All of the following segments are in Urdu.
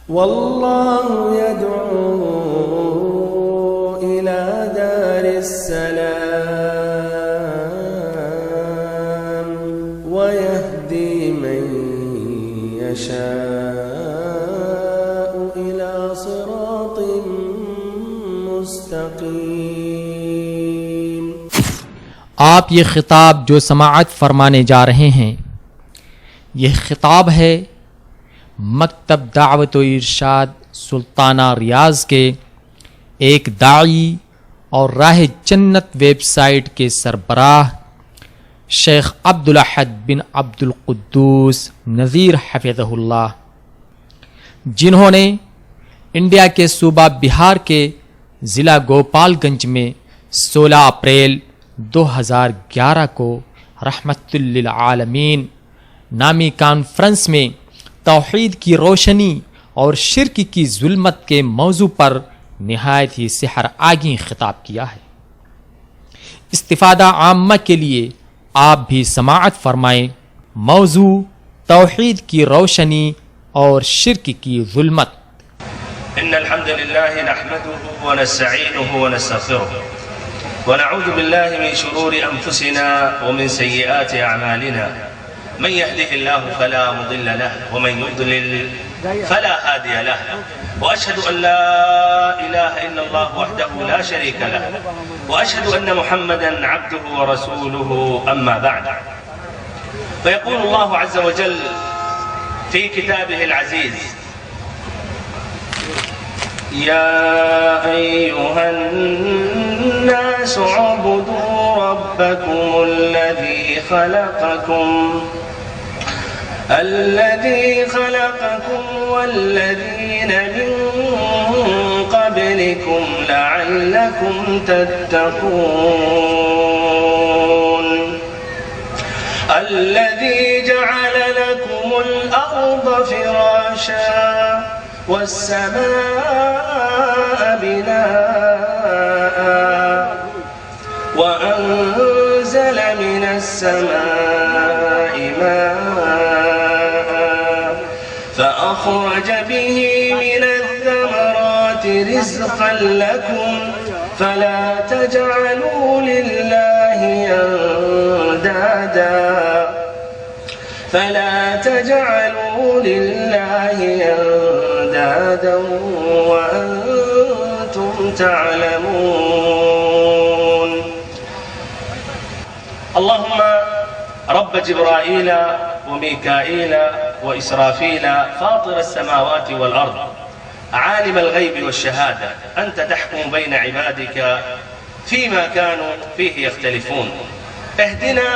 والله يدعو إلى دار السلام ويهدي من يشاء إلى صراط مستقيم۔ آپ یہ خطاب جو سماعت فرمانے جا رہے ہیں یہ خطاب ہے مکتب دعوت و ارشاد سلطانہ ریاض کے ایک داعی اور راہ جنت ویب سائٹ کے سربراہ شیخ عبدالاحد بن عبد القدوس نذیر حفظہ اللہ، جنہوں نے انڈیا کے صوبہ بہار کے ضلع گوپال گنج میں 16 اپریل 2011 کو رحمت للعالمین نامی کانفرنس میں توحید کی روشنی اور شرک کی ظلمت کے موضوع پر نہایت ہی سحر آگیں خطاب کیا ہے۔ استفادہ عامہ کے لیے آپ بھی سماعت فرمائیں۔ موضوع توحید کی روشنی اور شرک کی ظلمت۔ ان الحمد لله نحمده ونستعينه ونستغفره ونعوذ بالله من شرور انفسنا ومن سيئات اعمالنا، من يهده الله فلا مضل له ومن يضلل فلا هادي له، واشهد ان لا اله الا الله وحده لا شريك له، واشهد ان محمدا عبده ورسوله، اما بعد، فيقول الله عز وجل في كتابه العزيز: يا أيها الناس اعبدوا ربكم الذي خلقكم والذين من قبلكم لعلكم تتقون، الذي جعل لكم الأرض فراشا والسماء بناء وأنزل من السماء ماء فأخرج به من الثمرات رزقا لكم فلا تجعلوا لله أندادا وأنتم تعلمون. اللهم رب جبرائيل وميكائيل وإسرافيل فاطر السماوات والأرض عالم الغيب والشهادة، أنت تحكم بين عبادك فيما كانوا فيه يختلفون، اهدنا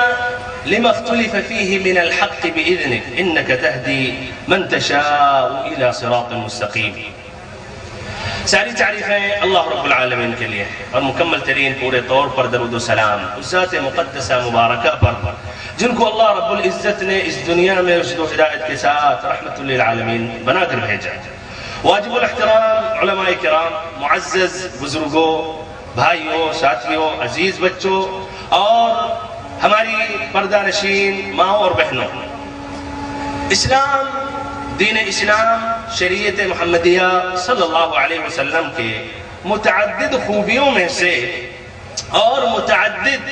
لما اختلف فيه من الحق بإذنك إنك تهدي من تشاء إلى صراط مستقيم. ساری تعریفیں اللہ رب العالمین کے لیے اور مکمل ترین پورے طور پر درود و سلام اس ذات مقدسہ مبارکہ پر جن کو اللہ رب العزت نے اس دنیا میں رشد و ہدایت کے ساتھ رحمت للعالمین بنا کر بھیجا. واجب الاحترام علماء کرام، معزز بزرگوں، بھائیوں، ساتھیوں، عزیز بچوں اور ہماری پردہ نشین ماں اور بہنوں، اسلام، دین اسلام، شریعت محمدیہ صلی اللہ علیہ وسلم کے متعدد خوبیوں میں سے اور متعدد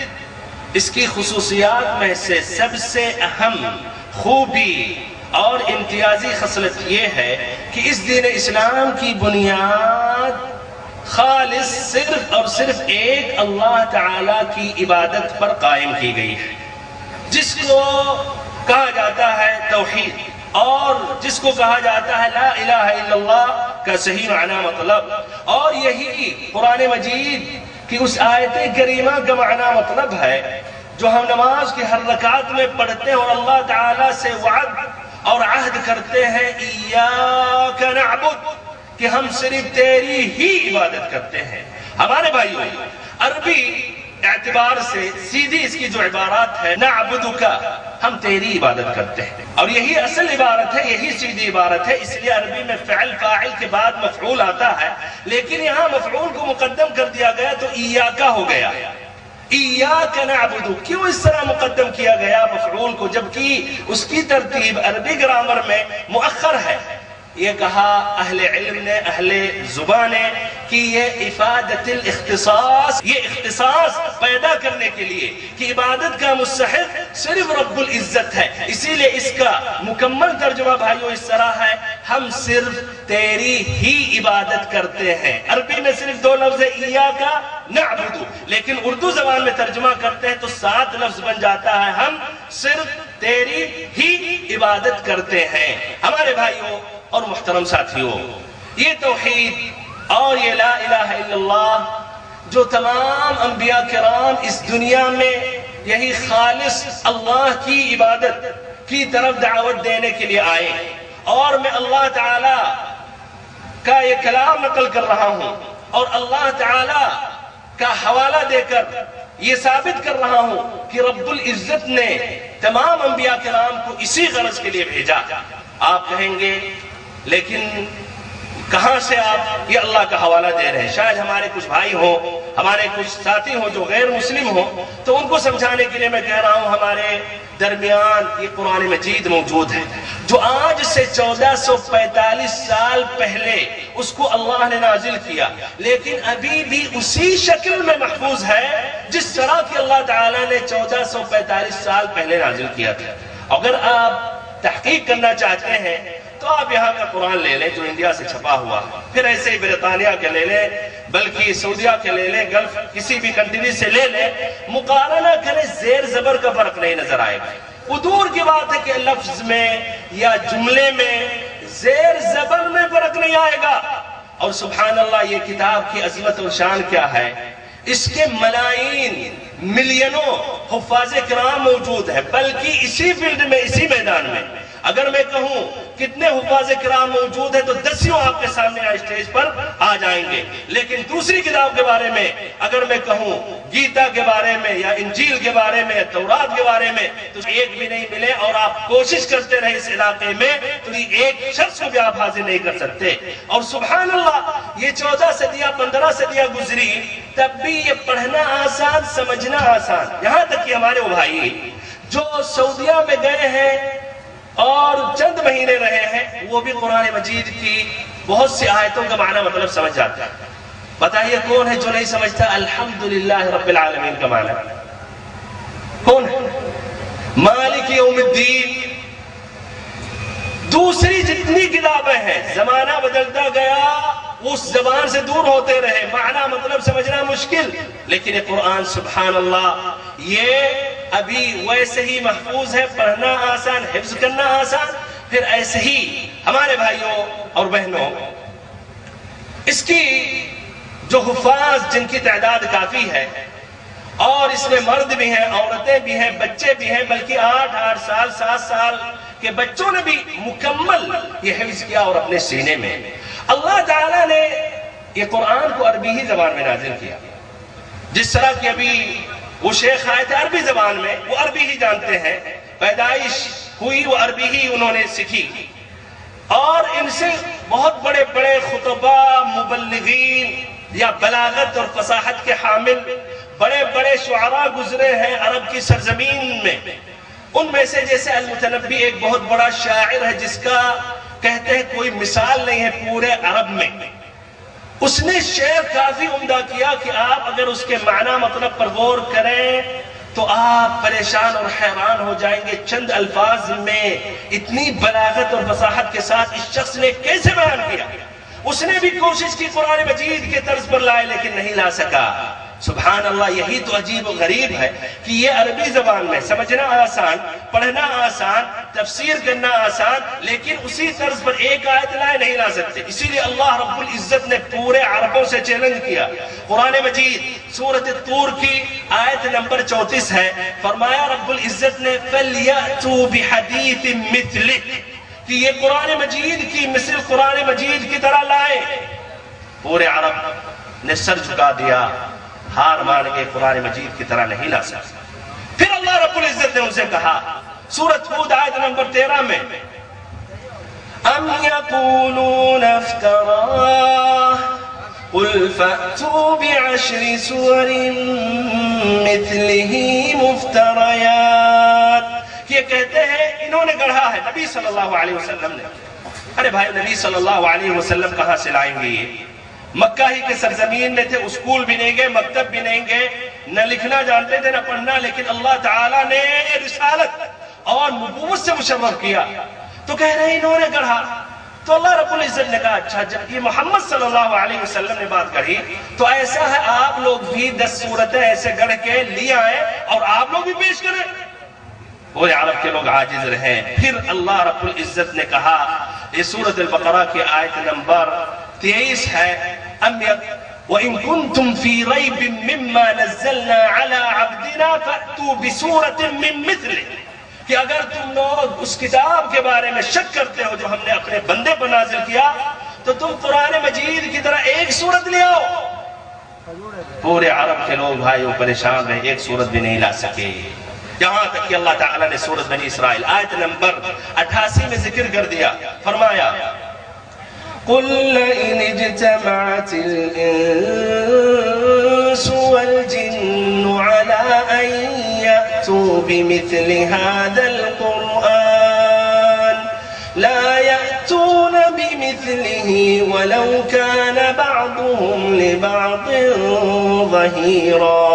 اس کی خصوصیات میں سے سب سے اہم خوبی اور امتیازی خصلت یہ ہے کہ اس دین اسلام کی بنیاد خالص صرف اور صرف ایک اللہ تعالیٰ کی عبادت پر قائم کی گئی ہے، جس کو کہا جاتا ہے توحید اور جس کو کہا جاتا ہے لا الہ الا اللہ کا صحیح معنی مطلب، اور یہی قرآن مجید کی اس آیت کریمہ کا معنی مطلب ہے جو ہم نماز کی ہر رکعت میں پڑھتے ہیں اور اللہ تعالیٰ سے وعد اور عہد کرتے ہیں ایاک نعبد، کہ ہم صرف تیری ہی عبادت کرتے ہیں. ہمارے بھائیوں، عربی اعتبار سے سیدھی اس کی جو عبارات ہے نعبدک، ہم تیری عبادت کرتے ہیں، اور یہی اصل عبارت ہے، یہی سیدھی عبارت ہے. اس لیے عربی میں فعل فاعل کے بعد مفعول آتا ہے، لیکن یہاں مفعول کو مقدم کر دیا گیا تو ایاکا ہو گیا. ایاک نعبد، کیوں اس طرح مقدم کیا گیا مفعول کو جبکہ اس کی ترتیب عربی گرامر میں مؤخر ہے؟ یہ کہا اہل علم نے، اہل زبان نے کہ یہ افادت الاختصاص، یہ اختصاص پیدا کرنے کے لیے کہ عبادت کا مستحق صرف رب العزت ہے، اسی لیے اس کا مکمل ترجمہ بھائیو اس طرح ہے، ہم صرف تیری ہی عبادت کرتے ہیں۔ عربی میں صرف 2 لفظ ہے، ایاک نعبد، لیکن اردو زبان میں ترجمہ کرتے ہیں تو 7 لفظ بن جاتا ہے، ہم صرف تیری ہی عبادت کرتے ہیں۔ ہمارے بھائیوں اور محترم ساتھیوں، یہ توحید اور یہ لا الہ الا اللہ جو تمام انبیاء کرام اس دنیا میں یہی خالص اللہ کی عبادت کی طرف دعوت دینے کے لیے آئے، اور میں اللہ تعالی کا یہ کلام نقل کر رہا ہوں اور اللہ تعالی کا حوالہ دے کر یہ ثابت کر رہا ہوں کہ رب العزت نے تمام انبیاء کرام کو اسی غرض کے لیے بھیجا۔ آپ کہیں گے لیکن کہاں سے آپ یہ اللہ کا حوالہ دے رہے ہیں؟ شاید ہمارے کچھ بھائی ہوں، ہمارے کچھ ساتھی ہوں جو غیر مسلم ہوں، تو ان کو سمجھانے کے لیے میں کہہ رہا ہوں ہمارے درمیان یہ قرآن مجید موجود ہے جو آج سے 1445 سال پہلے اس کو اللہ نے نازل کیا، لیکن ابھی بھی اسی شکل میں محفوظ ہے جس طرح کہ اللہ تعالیٰ نے 1445 سال پہلے نازل کیا تھا۔ اگر آپ تحقیق کرنا چاہتے ہیں تو آپ یہاں کا قرآن لے لیں جو انڈیا سے چھپا ہوا، پھر ایسے ہی برطانیہ کے لے لیں، بلکہ سعودیہ کے لے لیں، گلف کسی بھی کنٹری سے لے لیں، مقارنہ کریں، زیر زبر کا فرق نہیں نظر آئے گا۔ وہ دور کی بات ہے کہ لفظ میں یا جملے میں زیر زبر میں فرق نہیں آئے گا۔ اور سبحان اللہ، یہ کتاب کی عظمت اور شان کیا ہے، اس کے ملائی ملینوں حفاظ کرام موجود ہیں، بلکہ اسی فیلڈ میں، اسی میدان میں اگر میں کہوں کتنے حفاظ کرام موجود ہیں تو 10 آپ کے سامنے اسٹیج پر آ جائیں گے، لیکن دوسری کتاب کے بارے میں اگر میں کہوں، گیتا کے بارے میں یا انجیل کے بارے میں، تورات کے بارے میں، تو ایک بھی نہیں ملے، اور آپ کوشش کرتے رہے اس علاقے میں تو ایک شخص کو بھی آپ حاضر نہیں کر سکتے۔ اور سبحان اللہ، یہ 14 صدیاں 15 صدیاں گزری، تب بھی یہ پڑھنا آسان، سمجھنا آسان، یہاں تک کہ ہمارے وہ بھائی جو سعودیہ میں گئے ہیں اور چند مہینے رہے ہیں، وہ بھی قرآن مجید کی بہت سی آیتوں کا معنی مطلب سمجھ جاتا ہے۔ بتائیے کون ہے جو نہیں سمجھتا الحمدللہ رب العالمین کا معنی؟ کون ہے؟ مالک یوم الدین۔ دوسری جتنی کتابیں ہیں، زمانہ بدلتا گیا، اس زبان سے دور ہوتے رہے، معنی مطلب سمجھنا مشکل، لیکن یہ قرآن سبحان اللہ یہ ابھی ویسے ہی محفوظ ہے، پڑھنا آسان، حفظ کرنا آسان۔ پھر ایسے ہی ہمارے بھائیوں اور بہنوں، اس کی جو حفاظ جن کی تعداد کافی ہے، اور اس میں مرد بھی ہیں، عورتیں بھی ہیں، بچے بھی ہیں، بلکہ 8 سال 7 سال کے بچوں نے بھی مکمل یہ حفظ کیا اور اپنے سینے میں۔ اللہ تعالیٰ نے یہ قرآن کو عربی ہی زبان میں نازل کیا، جس طرح کہ ابھی وہ شیخ آئے تھے عربی زبان میں، وہ عربی ہی جانتے ہیں، پیدائش ہوئی وہ عربی ہی انہوں نے سیکھی، اور ان سے بہت بڑے بڑے خطبہ، مبلغین یا بلاغت اور فصاحت کے حامل بڑے بڑے شعراء گزرے ہیں عرب کی سرزمین میں۔ ان میں سے جیسے المتنبی ایک بہت بڑا شاعر ہے جس کا کہتے ہیں کوئی مثال نہیں ہے پورے عرب میں۔ اس نے شعر کافی عمدہ کیا کہ آپ اگر اس کے معنی مطلب پر غور کریں تو آپ پریشان اور حیران ہو جائیں گے، چند الفاظ میں اتنی بلاغت اور فصاحت کے ساتھ اس شخص نے کیسے بیان کیا۔ اس نے بھی کوشش کی قرآن مجید کے طرز پر لائے لیکن نہیں لا سکا۔ سبحان اللہ، یہی تو عجیب و غریب ہے کہ یہ عربی زبان میں سمجھنا آسان، پڑھنا آسان، تفسیر کرنا آسان، لیکن اسی طرز پر ایک آیت لائے نہیں لا سکتے۔ اسی لیے اللہ رب العزت نے پورے عربوں سے چیلنج کیا۔ قرآن مجید سورۃ طور کی آیت نمبر 34 ہے، فرمایا رب العزت نے فَلْيَأْتُوا بِحَدِيثٍ مِثْلِهِ کہ یہ قرآن مجید کی مثل قرآن مجید کی طرح لائے۔ پورے عرب نے سر جھکا دیا، ہار مان کے قرآن مجید کی طرح نہیں لا سکتا۔ پھر اللہ رب العزت نے ان سے کہا سورۃ ہود آیت نمبر 13 میں، ام یقولون افتراہ قل فأتوا بعشر سور مثلہ مفتریات، یہ کہتے ہیں انہوں نے گڑھا ہے، نبی صلی اللہ علیہ وسلم نے، ارے بھائی نبی صلی اللہ علیہ وسلم کہاں سے لائیں گے؟ یہ مکہ ہی کے سرزمین میں تھے، اسکول بھی نہیں گئے، مکتب بھی نہیں گئے، نہ لکھنا جانتے تھے نہ پڑھنا، لیکن اللہ تعالیٰ نے رسالت اور نبوت سے مشرف کیا تو کہہ رہے ہیں انہوں نے گڑھا. تو اللہ رب العزت نے کہا اچھا جب یہ محمد صلی اللہ علیہ وسلم نے بات کہی تو ایسا ہے آپ لوگ بھی 10 صورتیں ایسے گڑھ کے لے آئے اور آپ لوگ بھی پیش کریں. وہ عرب کے لوگ عاجز رہے. پھر اللہ رب العزت نے کہا، یہ سورۃ البقرہ کی آیت نمبر 23 ہے، وَإِن كُنتُمْ فِي رَيْبٍ مِّمَّا نَزَّلْنَا عَلَىٰ عَبْدِنَا فَأْتُوا بِسُورَةٍ مِّن مِّثْلِهِ، کہ اگر تم لوگ اس کتاب کے بارے میں شک کرتے ہو جو ہم نے اپنے بندے پر نازل کیا تو تم قرآن مجید کی طرح ایک سورت لے آؤ. پورے عرب کے لوگ بھائیوں پریشان رہے، ایک سورت بھی نہیں لا سکے. یہاں تک کہ اللہ تعالیٰ نے سورت بنی اسرائیل آیت نمبر 88 میں ذکر کر دیا، فرمایا قل لئن اجتمعت الإنس والجن على أن يأتوا بمثل هذا القرآن لا يأتون بمثله ولو كان بعضهم لبعض ظهيرا.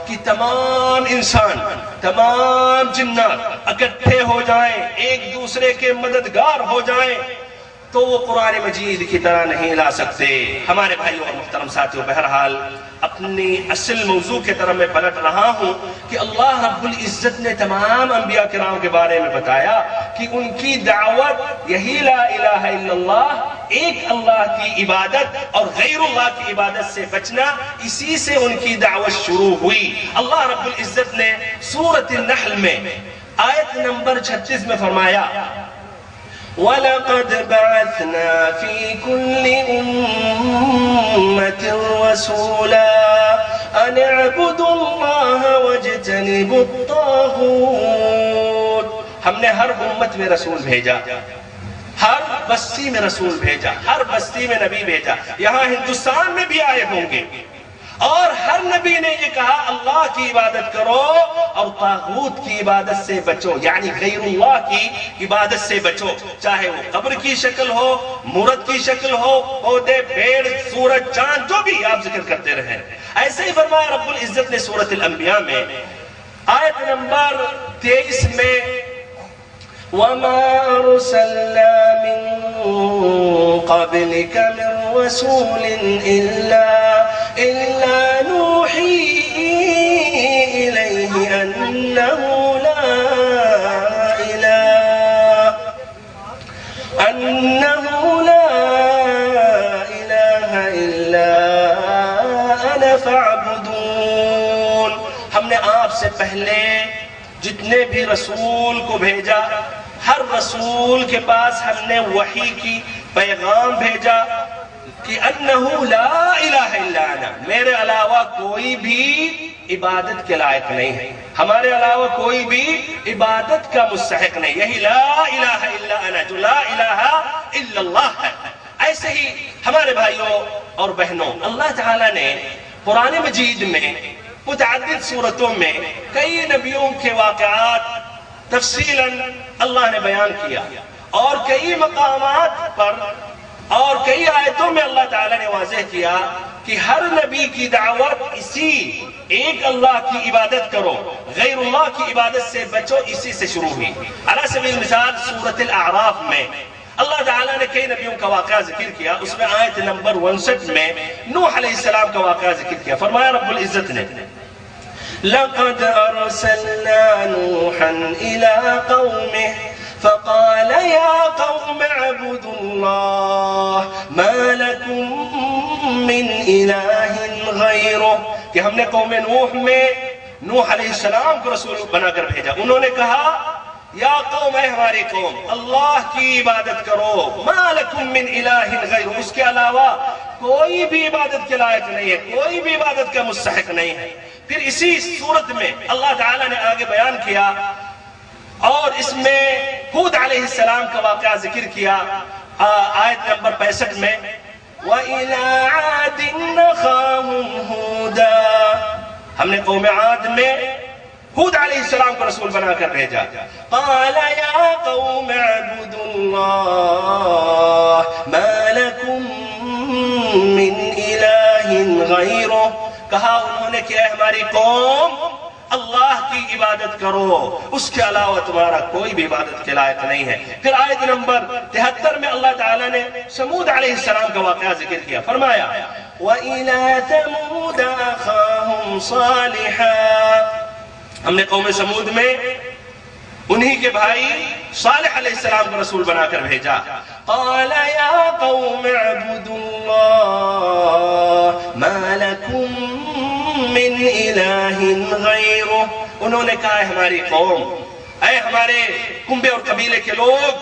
کہ تمام انسان تمام جنات اکٹھے ہو جائیں، ایک دوسرے کے مددگار ہو جائیں تو وہ قرآن مجید کی طرح نہیں لا سکتے. ہمارے بھائیوں اور محترم ساتھیوں، بہرحال اپنی اصل موضوع کی طرف میں پلٹ رہا ہوں کہ اللہ رب العزت نے تمام انبیاء کرام کے بارے میں بتایا کہ ان کی دعوت یہی لا الہ الا اللہ، ایک اللہ کی عبادت اور غیر اللہ کی عبادت سے بچنا، اسی سے ان کی دعوت شروع ہوئی. اللہ رب العزت نے سورۃ النحل میں آیت نمبر 36 میں فرمایا وَلَقَدْ بَعَثْنَا فِي كُلِّ أُمَّةٍ رَسُولًا أَنِ اعْبُدُوا اللَّهَ وَاجْتَنِبُوا الطَّاغُوتَ. ہم نے ہر امت میں رسول بھیجا، ہر بستی میں رسول بھیجا، ہر بستی میں نبی بھیجا. یہاں ہندوستان میں بھی آئے ہوں گے اور ہر نبی نے یہ کہا اللہ کی عبادت کرو اور طاغوت کی عبادت سے بچو، یعنی غیر اللہ کی عبادت سے بچو، چاہے وہ قبر کی شکل ہو، مورت کی شکل ہو، پودے، پیڑ، سورج، چاند، جو بھی آپ ذکر کرتے رہیں. ایسے ہی فرمایا رب العزت نے سورۃ الانبیاء میں آیت نمبر 23 میں وَمَا أَرْسَلْنَا مِن قَبْلِكَ مِن رَّسُولٍ إِلَّا نُوحِي إِلَيْهِ أَنَّهُ لَا إِلَٰهَ إِلَّا أَنَا فَاعْبُدُونِ. ہم نے آپ سے پہلے جتنے بھی رسول کو بھیجا، ہر رسول کے پاس ہم نے وحی کی پیغام بھیجا کہ انہو لا الہ الا انا، میرے علاوہ کوئی بھی عبادت کے لائق نہیں ہے، ہمارے علاوہ کوئی بھی عبادت کا مستحق نہیں. یہی لا الہ الا انا جو لا الہ الا اللہ ہے. ایسے ہی ہمارے بھائیوں اور بہنوں، اللہ تعالیٰ نے قرآن مجید میں متعدد صورتوں میں کئی نبیوں کے واقعات تفصیلاً اللہ نے بیان کیا اور کئی مقامات پر اور کئی آیتوں میں اللہ تعالیٰ نے واضح کیا کہ ہر نبی کی دعوت اسی ایک اللہ کی عبادت کرو، غیر اللہ کی عبادت سے بچو، اسی سے شروع ہوئی. علی سبیل مثال سورۃ الاعراف میں اللہ تعالیٰ نے کئی نبیوں کا واقعہ ذکر کیا. اس میں آیت نمبر 59 میں نوح علیہ السلام کا واقعہ ذکر کیا. فرمایا رب العزت نے لَقَدْ أَرْسَلْنَا نُوحًا إِلَىٰ قَوْمِهِ فَقَالَ يَا قَوْمِ اعْبُدُوا اللَّهَ مَا لَكُم مِّنْ إِلَٰهٍ غَيْرُهُ. کہ ہم نے قوم نوح میں نوح علیہ السلام کو رسول بنا کر بھیجا. انہوں نے کہا یا قوم، اے ہماری قوم، اللہ کی عبادت کرو، ما لکم من الہ غیر، اس کے علاوہ کوئی بھی عبادت کے لائق نہیں ہے، کوئی بھی عبادت کا مستحق نہیں ہے. پھر اسی صورت میں اللہ تعالیٰ نے آگے بیان کیا اور اس میں ہود علیہ السلام کا واقعہ ذکر کیا. آیت نمبر 65 میں وَإِلَىٰ عَادٍ أَخَاهُمْ هُودًا، ہم نے قوم عاد میں ہود علیہ السلام کو رسول بنا کر بھیجا. قال یا قوم اعبدوا اللہ ما لکم من الہ غیرہ. کہا انہوں نے کہ اے ہماری قوم اللہ کی عبادت کرو، اس کے علاوہ تمہارا کوئی بھی عبادت کے لائق نہیں ہے. پھر آیت نمبر 73 میں اللہ تعالیٰ نے سمود علیہ السلام کا واقعہ ذکر کیا. فرمایا وَإِلَىٰ ثَمُودَ أَخَاهُمْ صَالِحًا. ہم نے قوم سمود میں انہی کے بھائی صالح علیہ السلام کو رسول بنا کر بھیجا. قال یا قوم اعبدوا اللہ ما لکم من الہ غیرہ. انہوں نے کہا اے ہماری قوم، اے ہمارے کنبے اور قبیلے کے لوگ،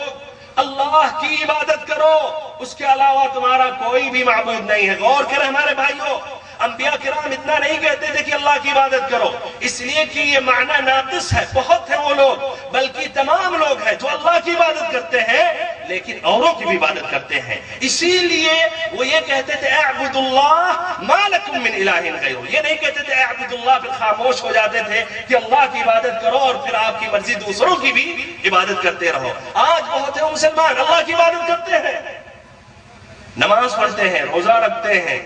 اللہ کی عبادت کرو، اس کے علاوہ تمہارا کوئی بھی معبود نہیں ہے. غور کریں ہمارے بھائیوں، انبیاء کرام اتنا نہیں کہتے تھے کہ اللہ کی عبادت کرو، اس لیے کہ یہ معنی ناقص ہے. بہت ہیں وہ لوگ، بلکہ تمام لوگ ہیں جو اللہ کی عبادت کرتے ہیں لیکن اوروں کی بھی عبادت کرتے ہیں. اسی لیے وہ یہ کہتے تھے اعبدوا اللہ ما لکم من الہ غیرہ. یہ نہیں کہتے تھے اعبدوا اللہ، پھر خاموش ہو جاتے تھے کہ اللہ کی عبادت کرو اور پھر آپ کی مرضی دوسروں کی بھی عبادت کرتے رہو. آج بہت ہیں مسلمان اللہ کی عبادت کرتے ہیں، نماز پڑھتے ہیں، روزہ رکھتے ہیں،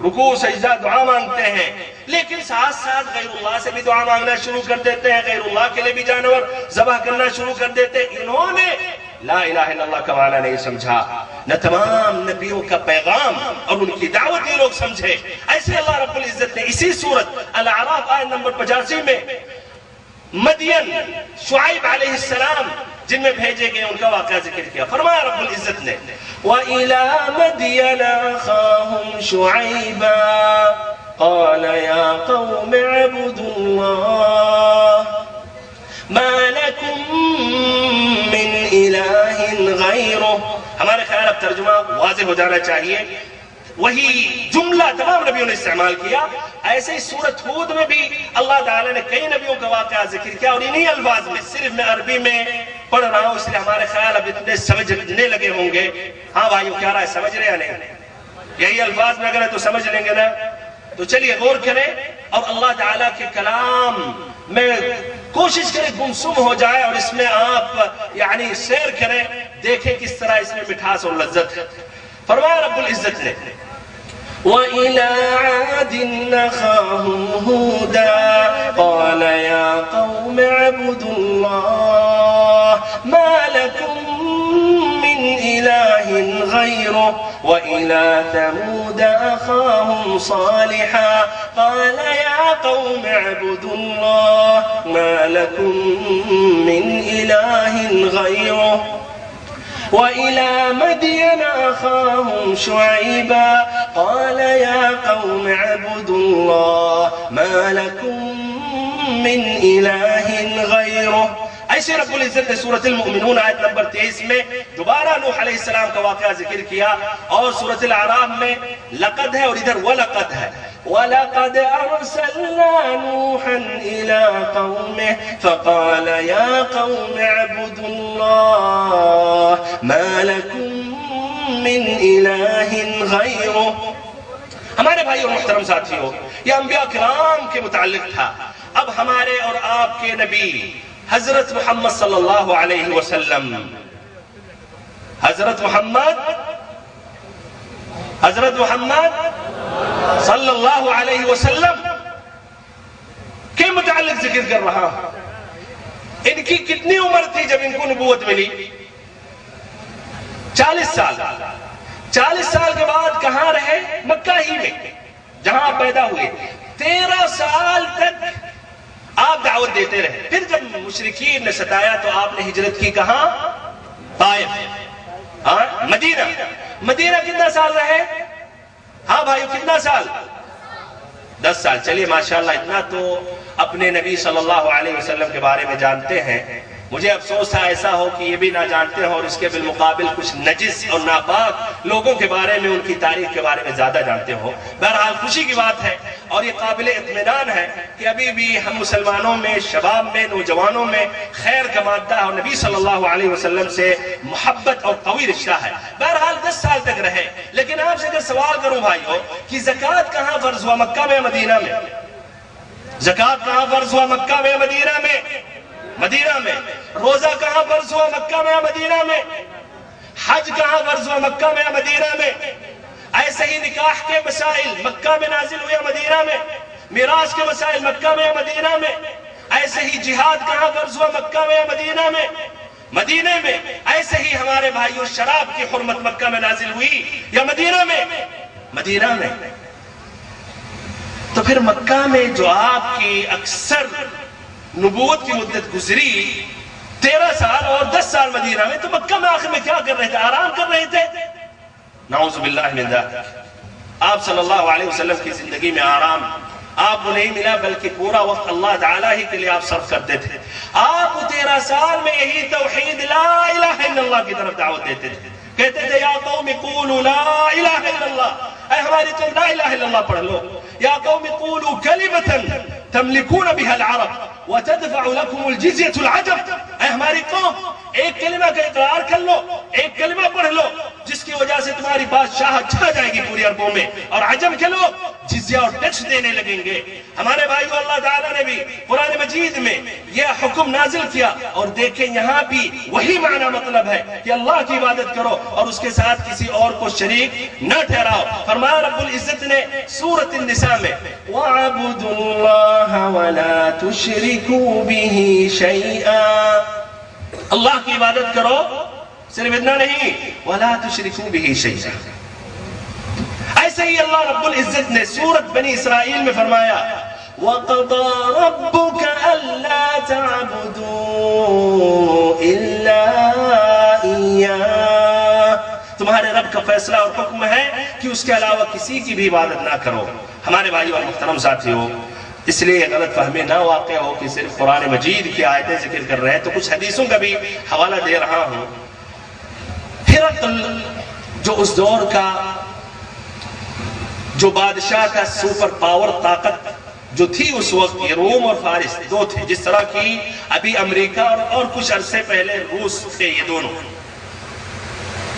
رکوع سجدہ دعا مانگتے ہیں، لیکن ساتھ ساتھ غیر اللہ سے بھی دعا مانگنا شروع کر دیتے ہیں، غیر اللہ کے لیے بھی جانور ذبح کرنا شروع کر دیتے ہیں. انہوں نے لا الہ الا اللہ کا معنی نہیں سمجھا، نہ تمام نبیوں کا پیغام اور ان کی دعوت یہ لوگ سمجھے. ایسے اللہ رب العزت نے اسی سورت الاعراف آیت نمبر 85 میں مدین شعیب علیہ السلام جن میں بھیجے گئے ان کا واقعہ ذکر کیا. فرمایا رب العزت نے وَإِلَىٰ مَدْيَنَ أَخَاهُمْ شُعَيْبًا قَالَ يَا قَوْمِ اعْبُدُوا اللَّهَ مَا لَكُم مِّنْ إِلَٰهٍ غَيْرُهُ. ہمارے خیال اب ترجمہ واضح ہو جانا چاہیے. وہی جملہ تمام نبیوں نے استعمال کیا. ایسے ہی سورۃ ہود میں بھی اللہ تعالیٰ نے کئی نبیوں کا واقعہ ذکر کیا اور انہی الفاظ میں. صرف میں عربی میں پڑھ رہا ہوں اس لیے ہمارے خیال اب اتنے سمجھنے لگے ہوں گے. ہاں بھائیو کیا رہا ہے، سمجھ رہے ہیں یا نہیں؟ یہی الفاظ میں اگر ہے تو سمجھ لیں گے نا. تو چلیے غور کریں اور اللہ تعالیٰ کے کلام میں کوشش کریں گمسم ہو جائے اور اس میں آپ یعنی سیر کریں، دیکھیں کس طرح اس میں مٹھاس اور لذت ہے. فرمایا رب العزت نے وَإِلَىٰ عَادٍ أَخَاهُمْ هُودًا قَالَ يَا قَوْمِ اعْبُدُوا اللَّهَ مَا لَكُم مِّنْ إِلَٰهٍ غَيْرُهُ وَإِلَىٰ ثَمُودَ أَخَاهُمْ صَالِحًا قَالَ يَا قَوْمِ اعْبُدُوا اللَّهَ مَا لَكُم مِّنْ إِلَٰهٍ غَيْرُهُ وَإِلَىٰ مَدْيَنَ أَخَاهُمْ شُعَيْبًا قَالَ يَا قَوْمِ اعْبُدُوا اللَّهَ مَا لَكُم مِّنْ إِلَٰهٍ غَيْرُهُ. ایسے رب العزت نے سورۃ المؤمنون آیت نمبر 23 میں دوبارہ نوح علیہ السلام کا واقعہ ذکر کیا اور سورۃ الاعراف میں لقد ہے اور ادھر وَلَقَدْ ہے. وَلَقَدْ أَرْسَلْنَا نُوحًا إِلَىٰ قَوْمِهِ فَقَالَ يَا قَوْمِ اعْبُدُوا اللَّهَ مَا لَكُم مِّنْ إِلَٰهٍ غَيْرُهُ. ہمارے بھائی اور محترم ساتھیوں، یہ انبیاء کرام کے متعلق تھا. اب ہمارے اور آپ کے نبی حضرت محمد صلی اللہ علیہ وسلم، حضرت محمد صلی اللہ علیہ وسلم کے متعلق ذکر کر رہا ہوں. ان کی کتنی عمر تھی جب ان کو نبوت ملی؟ 40 سال. 40 سال کے بعد کہاں رہے؟ مکہ ہی میں جہاں آپ پیدا ہوئے. 13 سال تک آپ دعوت دیتے رہے. پھر جب مشرکین نے ستایا تو آپ نے ہجرت کی کہاں؟ طائف. مدینہ. مدینہ کتنا سال رہے؟ ہاں بھائیو کتنا سال؟ 10 سال. چلیے ماشاءاللہ اتنا تو اپنے نبی صلی اللہ علیہ وسلم کے بارے میں جانتے ہیں. مجھے افسوس ہے ایسا ہو کہ یہ بھی نہ جانتے ہو اور اس کے بالمقابل کچھ نجس اور ناپاک لوگوں کے بارے میں، ان کی تاریخ کے بارے میں زیادہ جانتے ہو. بہرحال خوشی کی بات ہے اور یہ قابل اطمینان ہے کہ ابھی بھی ہم مسلمانوں میں، شباب میں، نوجوانوں میں خیر کا مادہ اور نبی صلی اللہ علیہ وسلم سے محبت اور قوی رشتہ ہے. بہرحال 10 سال تک رہے. لیکن آپ سے اگر سوال کروں بھائیو کہ زکوٰۃ کہاں فرض ہوا، مکہ میں یا مدینہ میں؟ زکات کہاں فرض ہوا؟ مکہ میں مدینہ میں؟ مدینہ میں۔ روزہ کہاں فرض ہوا؟ مکہ میں مدینہ میں؟ حج کہاں فرض ہوا؟ مکہ میں مدینہ میں؟ ایسے ہی نکاح کے مسائل مکہ میں نازل ہوئے مدینہ میں، میراث کے مسائل مکہ میں مدینہ میں، ایسے ہی جہاد کہاں فرض ہوا؟ مکہ میں مدینہ میں؟ مدینہ میں۔ ایسے ہی ہمارے بھائیوں شراب کی حرمت مکہ میں نازل ہوئی یا مدینہ میں؟ مدینہ میں۔ تو پھر مکہ میں جو آپ کی اکثر نبوت کی مدت گزری 13 سال اور 10 سال مدینہ میں، تو مکہ میں آخر میں کیا کر رہے تھے؟ آرام کر رہے تھے؟ نعوذ باللہ من ذالک۔ آپ صلی اللہ علیہ وسلم کی زندگی میں آرام آپ کو نہیں ملا، بلکہ پورا وقت اللہ تعالیٰ ہی کے لیے آپ صرف کرتے تھے۔ آپ 13 سال میں یہی توحید لا الہ الا اللہ کی طرف دعوت دیتے تھے، کہتے تھے یا قوم قولوا لا الہ الا اللہ، اے ہماری قوم لا الہ الا اللہ پڑھ لو، یا قوم قولوا کلمة تملکون بها العرب وتدفع لكم الجزیة العجب، اے ہماری قوم ایک کلمہ کا اقرار کر لو، ایک کلمہ پڑھ لو جس کی وجہ سے تمہاری بادشاہت چھا جائے گی پوری عربوں میں، اور عجم کے لوگ جزیہ اور ٹیکس دینے لگیں گے۔ ہمارے بھائیو اللہ تعالیٰ نے بھی قرآن مجید میں یہ حکم نازل کیا، اور دیکھیں یہاں بھی وہی معنی مطلب ہے کہ اللہ کی عبادت کرو اور اس کے ساتھ کسی اور کو شریک نہ ٹھہراؤ۔ فرمایا رب العزت نے سورۃ النساء میں وَاعْبُدُوا اللَّهَ وَلَا تُشْرِكُوا بِهِ شَيْئًا، اللہ کی عبادت کرو، صرف اتنا نہیں، وَلَا تُشْرِكُوا بِهِ شَيْئًا۔ ایسے ہی اللہ رب العزت نے سورۃ بنی اسرائیل میں فرمایا وَقَضَى رَبُّكَ أَلَّا تَعْبُدُوا إِلَّا إِيَّاهُ، تمہارے رب کا فیصلہ اور حکم ہے کہ اس کے علاوہ کسی کی بھی عبادت نہ کرو۔ ہمارے بھائیو اور محترم ساتھیو، اس لیے غلط فہمی نہ واقع ہو کہ صرف قرآن مجید کی آیتیں ذکر کر رہے ہیں، تو کچھ حدیثوں کا بھی حوالہ دے رہا ہوں۔ ہرقل جو اس دور کا جو بادشاہ کا سپر پاور طاقت جو تھی اس وقت، یہ روم اور فارس دو تھے، جس طرح کی ابھی امریکہ اور کچھ عرصے پہلے روس تھے، یہ دونوں۔